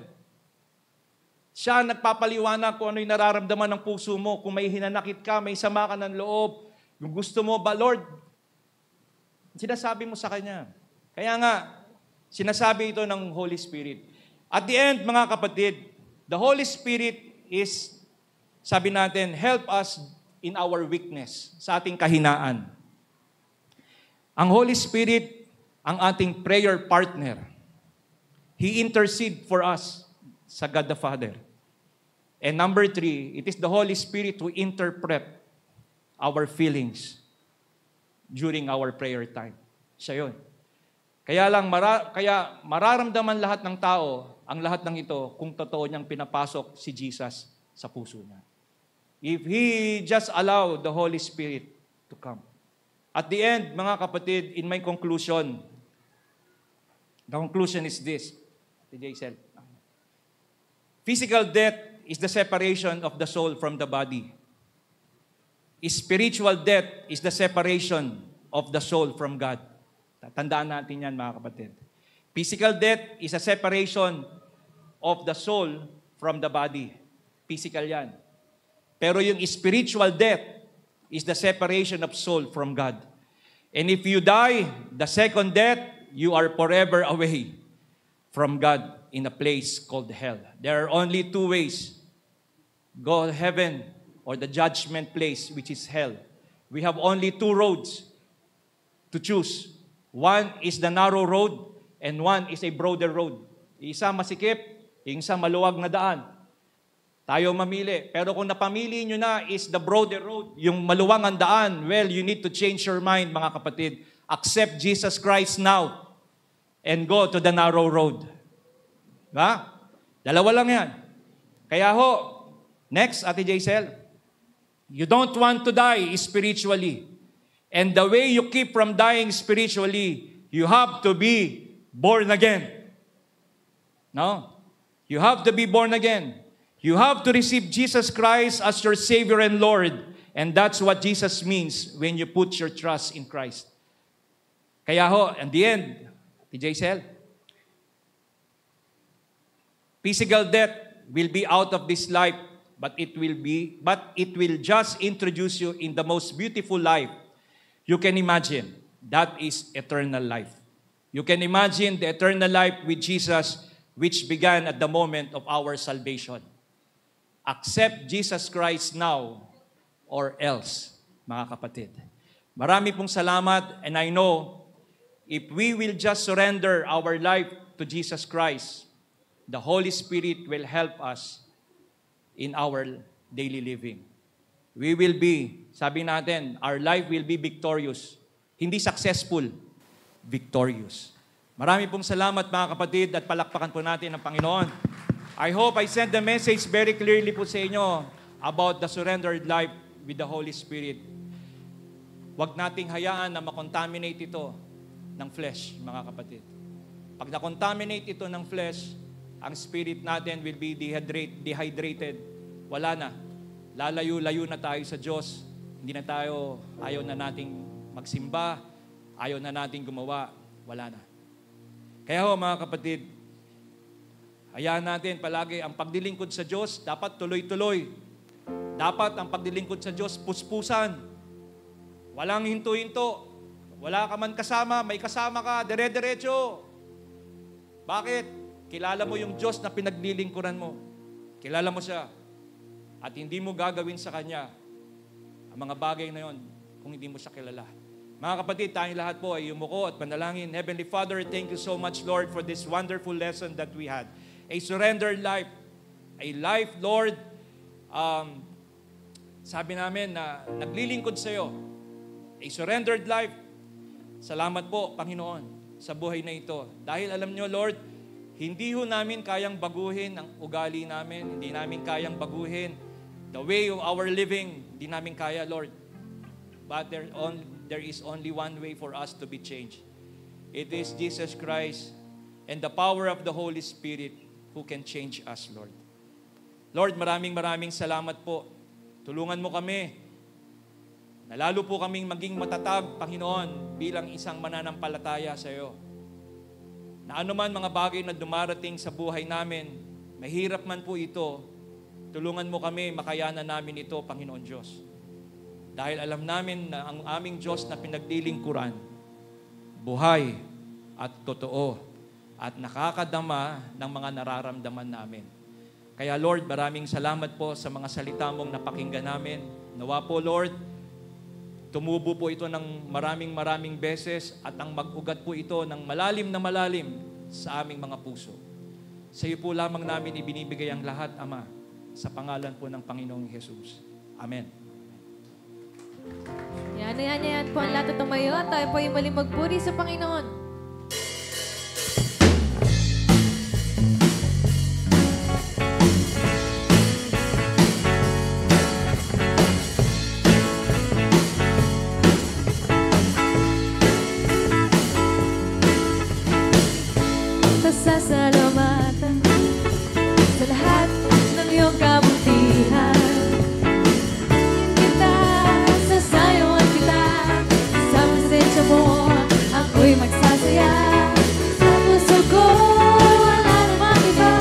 Siya nagpapaliwanag kung ano yung nararamdaman ng puso mo. Kung may hinanakit ka, may sama ka ng loob, yung gusto mo ba, Lord, sinasabi mo sa Kanya. Kaya nga, sinasabi ito ng Holy Spirit. At the end, mga kapatid, the Holy Spirit is, sabi natin, help us in our weakness, sa ating kahinaan. Ang Holy Spirit, ang ating prayer partner. He intercede for us sa God the Father. And number 3, it is the Holy Spirit who interpret our feelings during our prayer time. Siya yun. Kaya mararamdaman lahat ng tao, ang lahat ng ito, kung totoo niyang pinapasok si Jesus sa puso niya. If He just allow the Holy Spirit to come. At the end, mga kapatid, in my conclusion, the conclusion is this. Physical death is the separation of the soul from the body. Spiritual death is the separation of the soul from God. Tandaan natin yan, mga kapatid. Physical death is a separation of the soul from the body. Physical yan. Pero yung spiritual death is the separation of soul from God. And if you die, the second death, you are forever away from God in a place called hell. There are only two ways. Go to heaven or the judgment place, which is hell. We have only two roads to choose. One is the narrow road and one is a broader road. Isa masikip, isa maluwag na daan. Tayo mamili. Pero kung napamili nyo na is the broader road, yung maluwang ang daan, well, you need to change your mind, mga kapatid. Accept Jesus Christ now and go to the narrow road. Diba? Dalawa lang yan. Kaya ho, next, Ate Jaisel, you don't want to die spiritually. And the way you keep from dying spiritually, you have to be born again. No? You have to be born again. You have to receive Jesus Christ as your Savior and Lord. And that's what Jesus means when you put your trust in Christ. Kaya ho, in the end, Jaisel, physical death will be out of this life, but it will just introduce you in the most beautiful life you can imagine. That is eternal life. You can imagine the eternal life with Jesus, which began at the moment of our salvation. Accept Jesus Christ now or else, mga kapatid. Marami pong salamat, and I know if we will just surrender our life to Jesus Christ, the Holy Spirit will help us in our daily living. We will be, sabi natin, our life will be victorious. Hindi successful, victorious. Marami pong salamat, mga kapatid, at palakpakan po natin ang Panginoon. I hope I sent the message very clearly po sa inyo about the surrendered life with the Holy Spirit. Huwag nating hayaan na makontaminate ito ng flesh, mga kapatid. Pag na-contaminate ito ng flesh, ang spirit natin will be dehydrated. Wala na. Lalayo-layo na tayo sa Diyos. Hindi na tayo, ayaw na nating magsimba, ayaw na nating gumawa. Wala na. Kaya ho, mga kapatid, hayaan natin palagi ang pagdilingkod sa Diyos, dapat tuloy-tuloy. Dapat ang pagdilingkod sa Diyos, puspusan. Walang hinto-hinto. Wala ka man kasama, may kasama ka, dire-diretso. Bakit? Kilala mo yung Diyos na pinaglilingkuran mo. Kilala mo siya. At hindi mo gagawin sa Kanya ang mga bagay na yon kung hindi mo siya kilala. Mga kapatid, tayong lahat po ay yumuko at panalangin. Heavenly Father, thank you so much, Lord, for this wonderful lesson that we had. A surrendered life. A life, Lord, sabi namin na naglilingkod sa iyo. A surrendered life. Salamat po, Panginoon, sa buhay na ito. Dahil alam nyo, Lord, hindi ho namin kayang baguhin ang ugali namin. Hindi namin kayang baguhin the way of our living. Hindi namin kaya, Lord. But there is only one way for us to be changed. It is Jesus Christ and the power of the Holy Spirit who can change us, Lord. Lord, maraming salamat po. Tulungan mo kami na lalo po kaming maging matatag, Panginoon, bilang isang mananampalataya sa iyo. Na anuman mga bagay na dumarating sa buhay namin, mahirap man po ito, tulungan mo kami, makayanan namin ito, Panginoon Diyos. Dahil alam namin na ang aming Diyos na pinaglilingkuran, buhay at totoo at nakakadama ng mga nararamdaman namin. Kaya Lord, maraming salamat po sa mga salita mong napakinggan namin. Nawa po, Lord, tumubo po ito ng maraming beses at ang mag-ugat po ito ng malalim na malalim sa aming mga puso. Sa iyo po lamang namin ibinibigay ang lahat, Ama, sa pangalan po ng Panginoong Jesus. Amen. Yan po ang lahat at tumayo at tayo po yung muling magpuri sa Panginoon. Sasalamatan sa lahat ng iyong kabutihan. Kita, sasayawan kita, sa presensya mo, ako'y magsasaya. Sa puso ko, wala namang iba,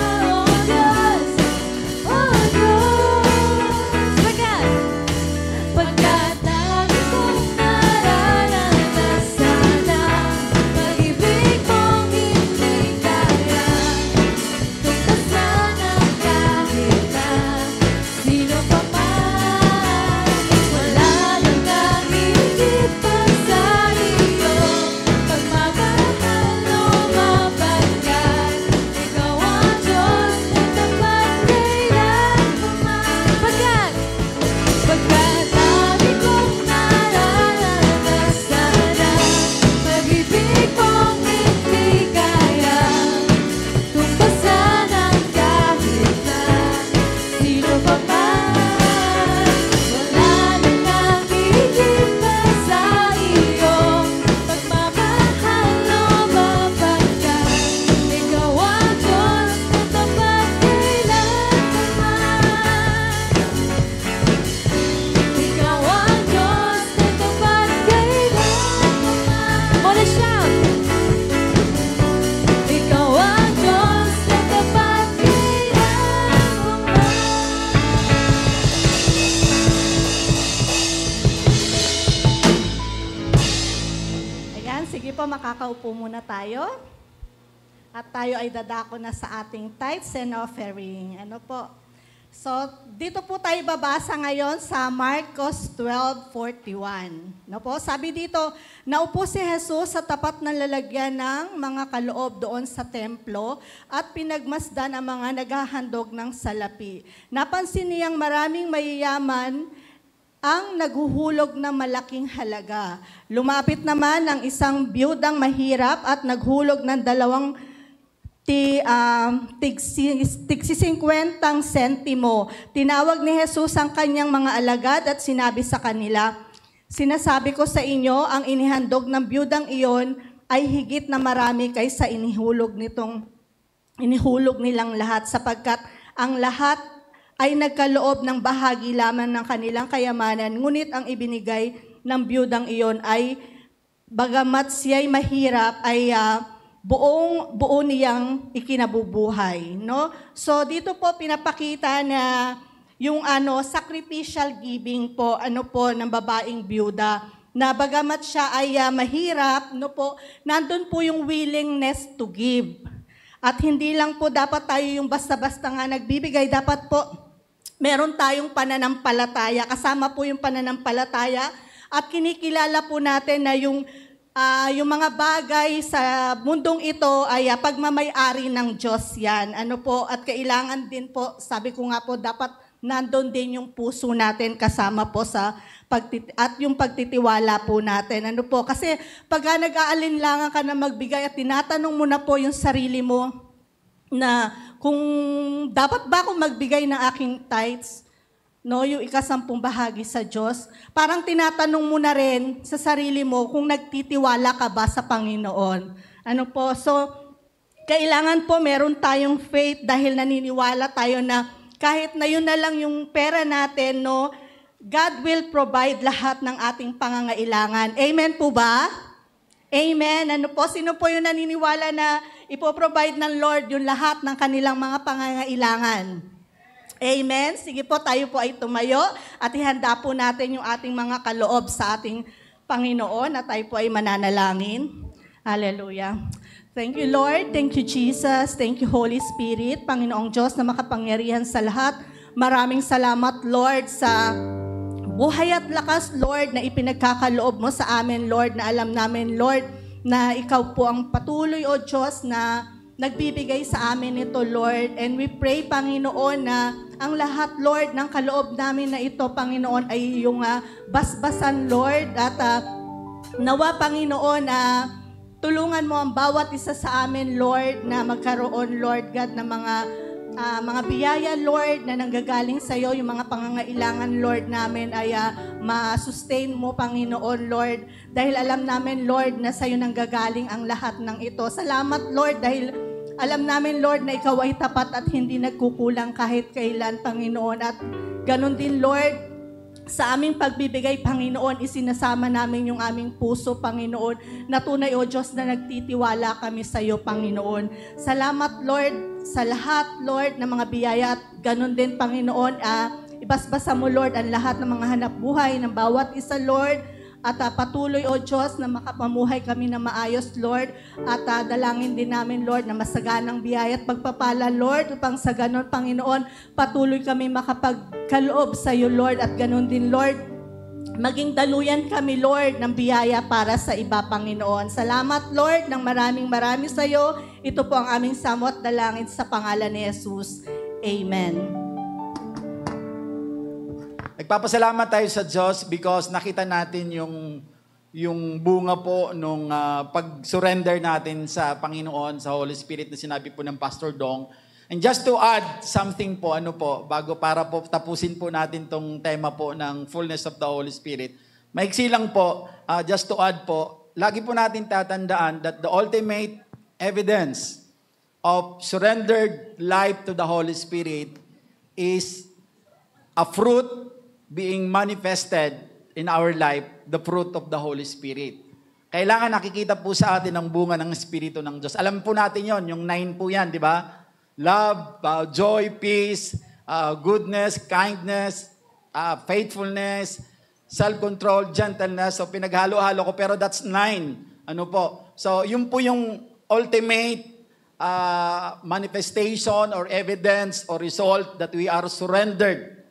Ayan, sige po, makakaupo muna tayo. At tayo ay dadako na sa ating tithes and offering. Ano po? So, dito po tayo babasa ngayon sa Marcos 12:41. No po, sabi dito, naupo si Jesus sa tapat ng lalagyan ng mga kaloob doon sa templo at pinagmasdan ang mga naghahandog ng salapi. Napansin niyang maraming mayayaman ang naghuhulog ng malaking halaga. Lumapit naman ang isang biyudang mahirap at naghulog ng 50 sentimo. Tinawag ni Jesus ang kanyang mga alagad at sinabi sa kanila, "Sinasabi ko sa inyo, ang inihandog ng biyudang iyon ay higit na marami kaysa inihulog nilang lahat, sapagkat ang lahat ay nagkaloob ng bahagi lamang ng kanilang kayamanan, ngunit ang ibinigay ng biyudang iyon ay, bagamat siya'y mahirap, ay buo niyang ikinabubuhay." No? So dito po pinapakita na yung sacrificial giving po, ng babaeng biyuda, na bagamat siya ay mahirap, nandun po yung willingness to give. At hindi lang po dapat tayo yung basta-basta nga nagbibigay, dapat po meron tayong pananampalataya, kasama po yung pananampalataya, at kinikilala po natin na yung mga bagay sa mundong ito ay pagmamay-ari ng Diyos yan. At kailangan din po, sabi ko nga po, dapat nandun din yung puso natin kasama po sa at yung pagtitiwala po natin. Kasi pag nag-aalinlangan ka na magbigay at tinatanong mo na po yung sarili mo na kung dapat ba akong magbigay ng aking tithes, yung ikasampung bahagi sa Diyos, parang tinatanong mo na rin sa sarili mo kung nagtitiwala ka ba sa Panginoon. So, kailangan po meron tayong faith dahil naniniwala tayo na kahit na yun na lang yung pera natin, God will provide lahat ng ating pangangailangan. Amen po ba? Amen. Sino po yung naniniwala na ipoprovide ng Lord yung lahat ng kanilang mga pangangailangan? Amen. Sige po, tayo po ay tumayo at ihanda po natin yung ating mga kaloob sa ating Panginoon at tayo po ay mananalangin. Hallelujah. Thank you, Lord. Thank you, Jesus. Thank you, Holy Spirit. Panginoong Diyos na makapangyarihan sa lahat. Maraming salamat, Lord, sa buhay at lakas, Lord, na ipinagkakaloob mo sa amin, Lord, na alam namin, Lord, na ikaw po ang patuloy, O Diyos, na nagbibigay sa amin ito, Lord. And we pray, Panginoon, na ang lahat, Lord, ng kaloob namin na ito, Panginoon, ay iyong basbasan, Lord. At nawa, Panginoon, na tulungan mo ang bawat isa sa amin, Lord, na magkaroon, Lord God, na mga biyaya, Lord, na nanggagaling sa iyo, yung mga pangangailangan, Lord, namin ay ma-sustain mo, Panginoon, Lord. Dahil alam namin, Lord, na sa iyo nanggagaling ang lahat ng ito. Salamat, Lord, dahil alam namin, Lord, na ikaw ay tapat at hindi nagkukulang kahit kailan, Panginoon. At ganun din, Lord, sa aming pagbibigay, Panginoon, isinasama namin yung aming puso, Panginoon, na tunay, O Diyos, na nagtitiwala kami sa iyo, Panginoon. Salamat, Lord, sa lahat, Lord, ng mga biyaya at ganun din, Panginoon, ibasbasa mo, Lord, ang lahat ng mga hanap buhay ng bawat isa, Lord, at patuloy, O Diyos, na makapamuhay kami na maayos, Lord, at dalangin din namin, Lord, na masaganang biyaya at pagpapala, Lord, upang sa ganon, Panginoon, patuloy kami makapagkaloob sa iyo, Lord, at ganon din, Lord, maging daluyan kami, Lord, ng biyaya para sa iba, Panginoon. Salamat, Lord, ng maraming sa iyo. Ito po ang aming samot dalangin sa pangalan ni Jesus. Amen. Nagpapasalamat tayo sa Diyos because nakita natin yung bunga po nung pag-surrender natin sa Panginoon, sa Holy Spirit na sinabi po ng Pastor Dong. And just to add something po, para po tapusin po natin tong tema po ng fullness of the Holy Spirit. Maiksi lang po, just to add po, lagi po natin tatandaan that the ultimate evidence of surrendered life to the Holy Spirit is a fruit being manifested in our life, the fruit of the Holy Spirit. Kailangan nakikita po sa atin ang bunga ng Espiritu ng Diyos. Alam po natin yon, yung 9 po yan, di ba? Love, joy, peace, goodness, kindness, faithfulness, self-control, gentleness. So pinaghalo-halo ko, pero that's 9 Ano po? So, yun po yung ultimate manifestation or evidence or result that we are surrendered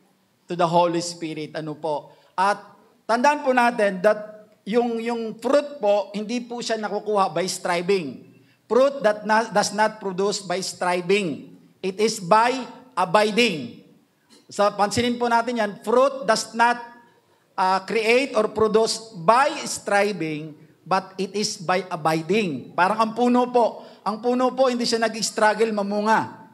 to the Holy Spirit. Ano po? At tandaan po natin that yung fruit po, hindi po siya nakukuha by striving. Fruit that does not produce by striving. It is by abiding. So, pansinin po natin yan, fruit does not create or produce by striving, but it is by abiding. Parang ang puno po. Ang puno po, hindi siya nag-struggle mamunga.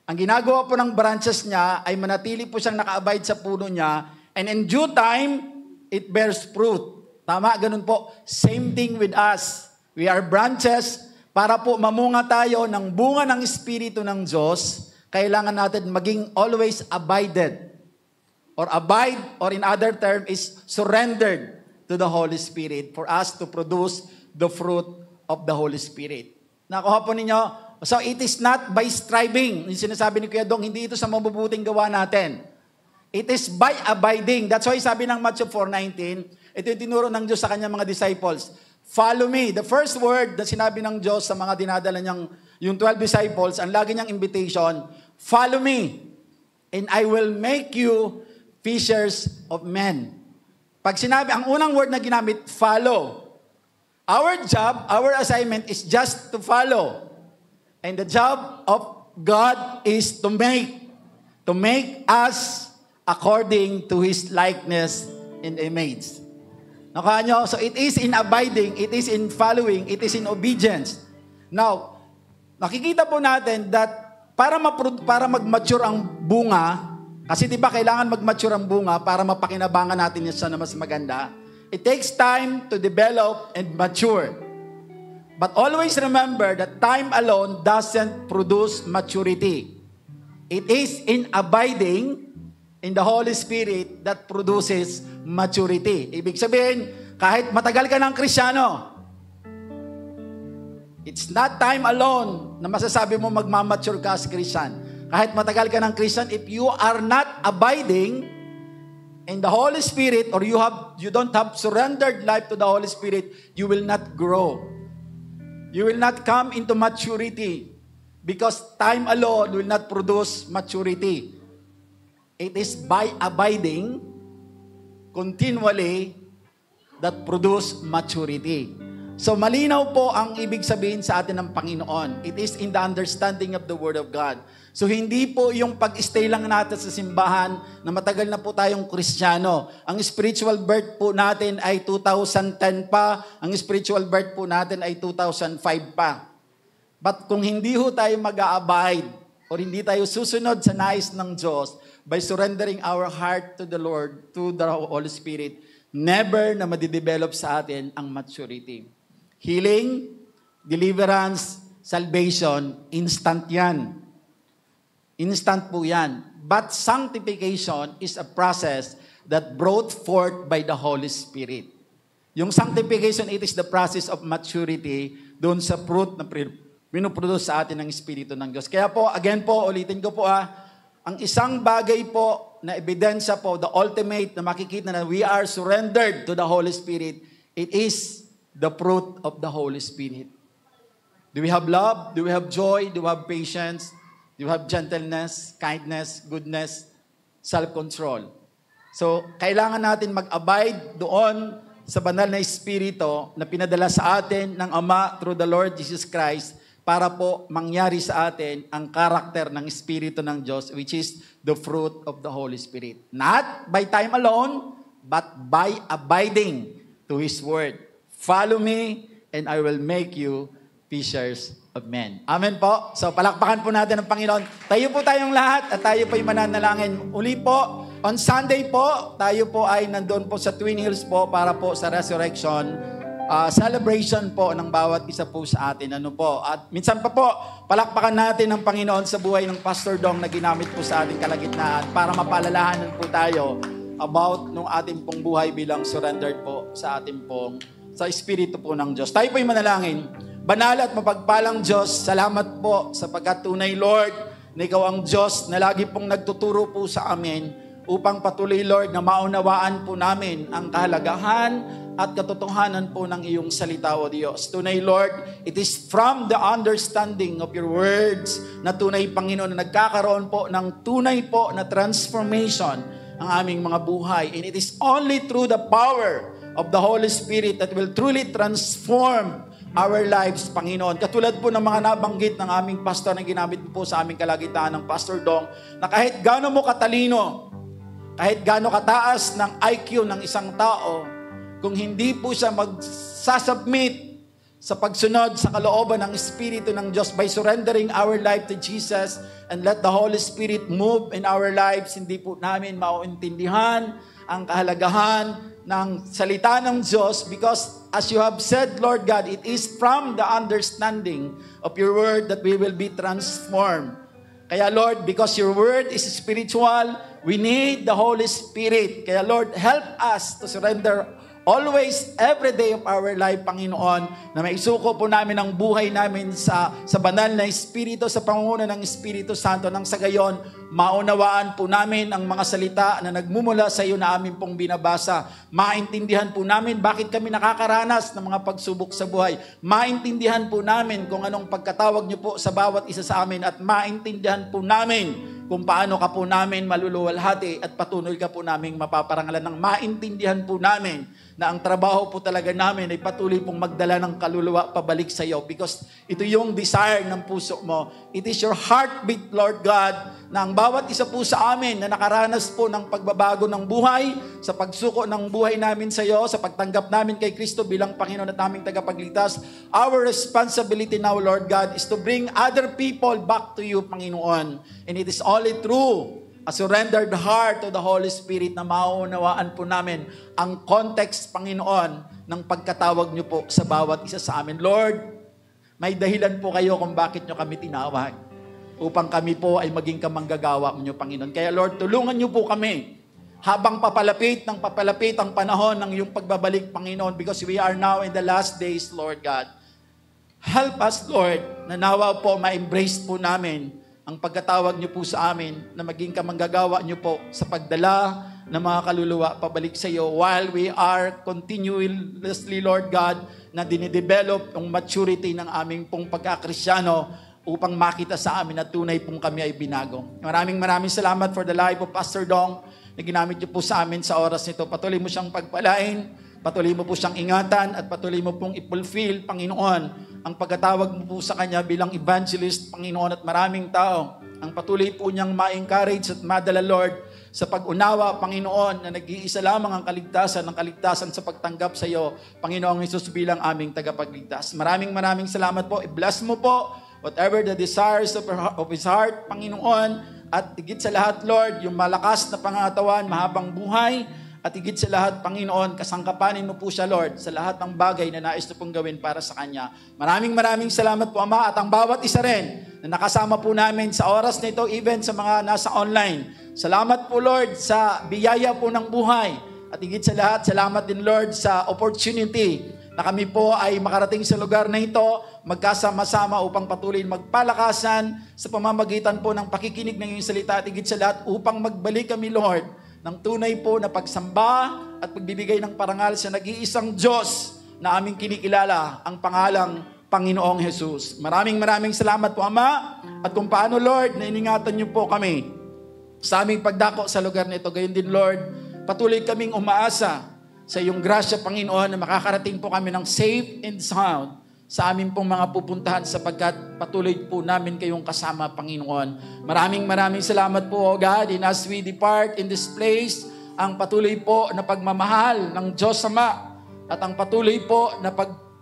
Ang ginagawa po ng branches niya ay manatili po siyang naka-abide sa puno niya, and in due time, it bears fruit. Tama, ganun po. Same thing with us. We are branches. Para po mamunga tayo ng bunga ng Espiritu ng Diyos, kailangan natin maging always abided. Or abide, or in other term, is surrendered to the Holy Spirit for us to produce the fruit of the Holy Spirit. Nakuha po ninyo? So it is not by striving. Yung sinasabi ni Kuya Dong, hindi ito sa mabubuting gawa natin. It is by abiding. That's why sabi ng Matthew 4:19, ito yung tinuro ng Diyos sa kanyang mga disciples. Follow me. The first word na sinabi ng Diyos sa mga dinadala niyang, yung 12 disciples, ang lagi niyang invitation, follow me, and I will make you fishers of men. Pag sinabi, ang unang word na ginamit, follow. Our job, our assignment is just to follow. And the job of God is to make us according to His likeness and image. Nakuha nyo? So it is in abiding, it is in following, it is in obedience. Now, nakikita po natin that para mag-mature ang bunga, kasi di ba kailangan mag-mature ang bunga para mapakinabangan natin yan na mas maganda, it takes time to develop and mature. But always remember that time alone doesn't produce maturity. It is in abiding in the Holy Spirit that produces maturity. Ibig sabihin, kahit matagal ka ng Kristyano, it's not time alone na masasabi mo magmamature ka as Christian. Kahit matagal ka ng Christian, if you are not abiding in the Holy Spirit, or you don't have surrendered life to the Holy Spirit, you will not grow. You will not come into maturity because time alone will not produce maturity. It is by abiding continually that produce maturity. So malinaw po ang ibig sabihin sa atin ng Panginoon. It is in the understanding of the Word of God. So hindi po yung pag-stay lang natin sa simbahan na matagal na po tayong Kristiyano. Ang spiritual birth po natin ay 2010 pa. Ang spiritual birth po natin ay 2005 pa. But kung hindi ho tayo mag-a-abide or hindi tayo susunod sa nais ng Diyos by surrendering our heart to the Lord, to the Holy Spirit, never na madidevelop sa atin ang maturity. Healing, deliverance, salvation, instant yan. Instant po yan. But sanctification is a process that brought forth by the Holy Spirit. Yung sanctification, it is the process of maturity doon sa fruit na pinuproduce sa atin ng Espiritu ng Diyos. Kaya po, again po, ulitin ko po ang isang bagay po na ebidensya po, the ultimate na makikita na we are surrendered to the Holy Spirit, it is the fruit of the Holy Spirit. Do we have love? Do we have joy? Do we have patience? Do you have gentleness, kindness, goodness, self-control? So, kailangan natin mag-abide doon sa banal na Espiritu na pinadala sa atin ng Ama through the Lord Jesus Christ para po mangyari sa atin ang karakter ng Espiritu ng Diyos, which is the fruit of the Holy Spirit. Not by time alone, but by abiding to His Word. Follow me, and I will make you fishers of men. Amen po. So palakpakan po natin ang Panginoon. Tayo po tayong lahat at tayo po ay mananalangin. Uli po, on Sunday po, tayo po ay nandun po sa Twin Hills po para po sa resurrection celebration po ng bawat isa po sa atin. Ano po? At minsan pa po, palakpakan natin ang Panginoon sa buhay ng Pastor Dong na ginamit po sa ating kalagitnaan para mapaalalahanan po tayo about nung ating pong buhay bilang surrendered po sa ating pong sa Espiritu po ng Diyos. Tayo po ay manalangin. Banal at mapagpalang Diyos, salamat po sapagkat tunay, Lord, na Ikaw ang Diyos na lagi pong nagtuturo po sa amin upang patuloy, Lord, na maunawaan po namin ang kahalagahan at katotohanan po ng iyong salita, O Diyos. Tunay, Lord, it is from the understanding of your words na tunay, Panginoon, na nagkakaroon po ng tunay po na transformation ang aming mga buhay. And it is only through the power of the Holy Spirit that will truly transform our lives, Panginoon. Katulad po ng mga nabanggit ng aming pastor na ginamit po sa aming kalagitnaan ng Pastor Dong, na kahit gaano mo katalino, kahit gaano kataas ng IQ ng isang tao, kung hindi po siya magsasubmit sa pagsunod sa kalooban ng Espiritu ng Diyos by surrendering our life to Jesus and let the Holy Spirit move in our lives, hindi po namin mauintindihan ang kahalagahan ng salita ng Diyos, because as you have said, Lord God, it is from the understanding of your word that we will be transformed. Kaya Lord, because your word is spiritual, we need the Holy Spirit. Kaya Lord, help us to surrender always, every day of our life, Panginoon, na maisuko po namin ang buhay namin sa banal na Espiritu, sa pangunguna ng Espiritu Santo, nang sa gayon, maunawaan po namin ang mga salita na nagmumula sa iyo na amin pong binabasa. Maintindihan po namin bakit kami nakakaranas ng mga pagsubok sa buhay. Maintindihan po namin kung anong pagkatawag niyo po sa bawat isa sa amin, at maintindihan po namin kung paano ka po namin maluluwalhati at patuloy ka po namin mapaparangalan. Ng maintindihan po namin na ang trabaho po talaga namin ay patuloy pong magdala ng kaluluwa pabalik sa iyo, because ito yung desire ng puso mo. It is your heartbeat, Lord God, na ang bawat isa po sa amin na nakaranas po ng pagbabago ng buhay, sa pagsuko ng buhay namin sa iyo, sa pagtanggap namin kay Kristo bilang Panginoon at aming tagapagligtas, our responsibility now, Lord God, is to bring other people back to you, Panginoon. And it is only through a surrendered heart to the Holy Spirit na maunawaan po namin ang context, Panginoon, ng pagkatawag niyo po sa bawat isa sa amin. Lord, may dahilan po kayo kung bakit niyo kami tinawag, upang kami po ay maging kamanggagawa niyo, Panginoon. Kaya Lord, tulungan niyo po kami habang papalapit ang panahon ng iyong pagbabalik, Panginoon, because we are now in the last days, Lord God. Help us, Lord, na nawa po ma-embrace po namin ang pagkatawag niyo po sa amin na maging kamanggagawa niyo po sa pagdala ng mga kaluluwa pabalik sa iyo, while we are continuously, Lord God, na dinidevelop ang maturity ng aming pong pagkakristyano upang makita sa amin na tunay pong kami ay binago. Maraming salamat for the life of Pastor Dong na ginamit niyo po sa amin sa oras nito. Patuloy mo siyang pagpalain, patuloy mo po siyang ingatan, at patuloy mo pong i-fulfill, Panginoon, ang pagkatawag mo po sa Kanya bilang evangelist, Panginoon, at maraming tao ang patuloy po niyang ma-encourage at madala, Lord, sa pag-unawa, Panginoon, na nag-iisa lamang ang kaligtasan sa pagtanggap sa iyo, Panginoong Hesus, bilang aming tagapagligtas. Maraming salamat po. I-bless mo po whatever the desires of his heart, Panginoon, at higit sa lahat, Lord, yung malakas na pangatawan, mahabang buhay, at higit sa lahat, Panginoon, kasangkapanin mo po siya, Lord, sa lahat ng bagay na nais na pong gawin para sa Kanya. Maraming salamat po, Ama, at ang bawat isa rin na nakasama po namin sa oras na ito, even sa mga nasa online. Salamat po, Lord, sa biyaya po ng buhay. At higit sa lahat, salamat din, Lord, sa opportunity na kami po ay makarating sa lugar na ito, magkasama-sama upang patuloy magpalakasan sa pamamagitan po ng pakikinig ng iyong salita, at higit sa lahat upang magbalik kami, Lord, ng tunay po na pagsamba at pagbibigay ng parangal sa nag-iisang Diyos na aming kinikilala, ang pangalang Panginoong Hesus. Maraming salamat po, Ama, at kung paano, Lord, na iningatan niyo po kami sa aming pagdako sa lugar nito. Gayon din, Lord, patuloy kaming umaasa sa iyong grasya, Panginoon, na makakarating po kami ng safe and sound sa amin pong mga pupuntahan, sapagkat patuloy po namin kayong kasama, Panginoon. Maraming salamat po, O God, and as we depart in this place, ang patuloy po na pagmamahal ng Diyos Ama, at ang patuloy po na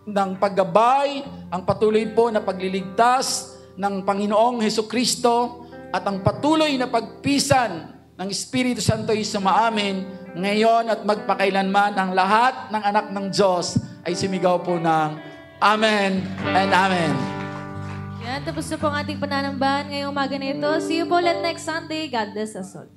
ng paggabay, ang patuloy po na pagliligtas ng Panginoong Hesukristo, at ang patuloy na pagpisan ng Espiritu Santo ay sumaamin ngayon at magpakailanman. Ang lahat ng anak ng Diyos ay sumigaw po ng Amen and Amen. Yan, tapos na po ang ating pananambahan ngayong umaga na ito. See you po ulit next Sunday. God bless us all.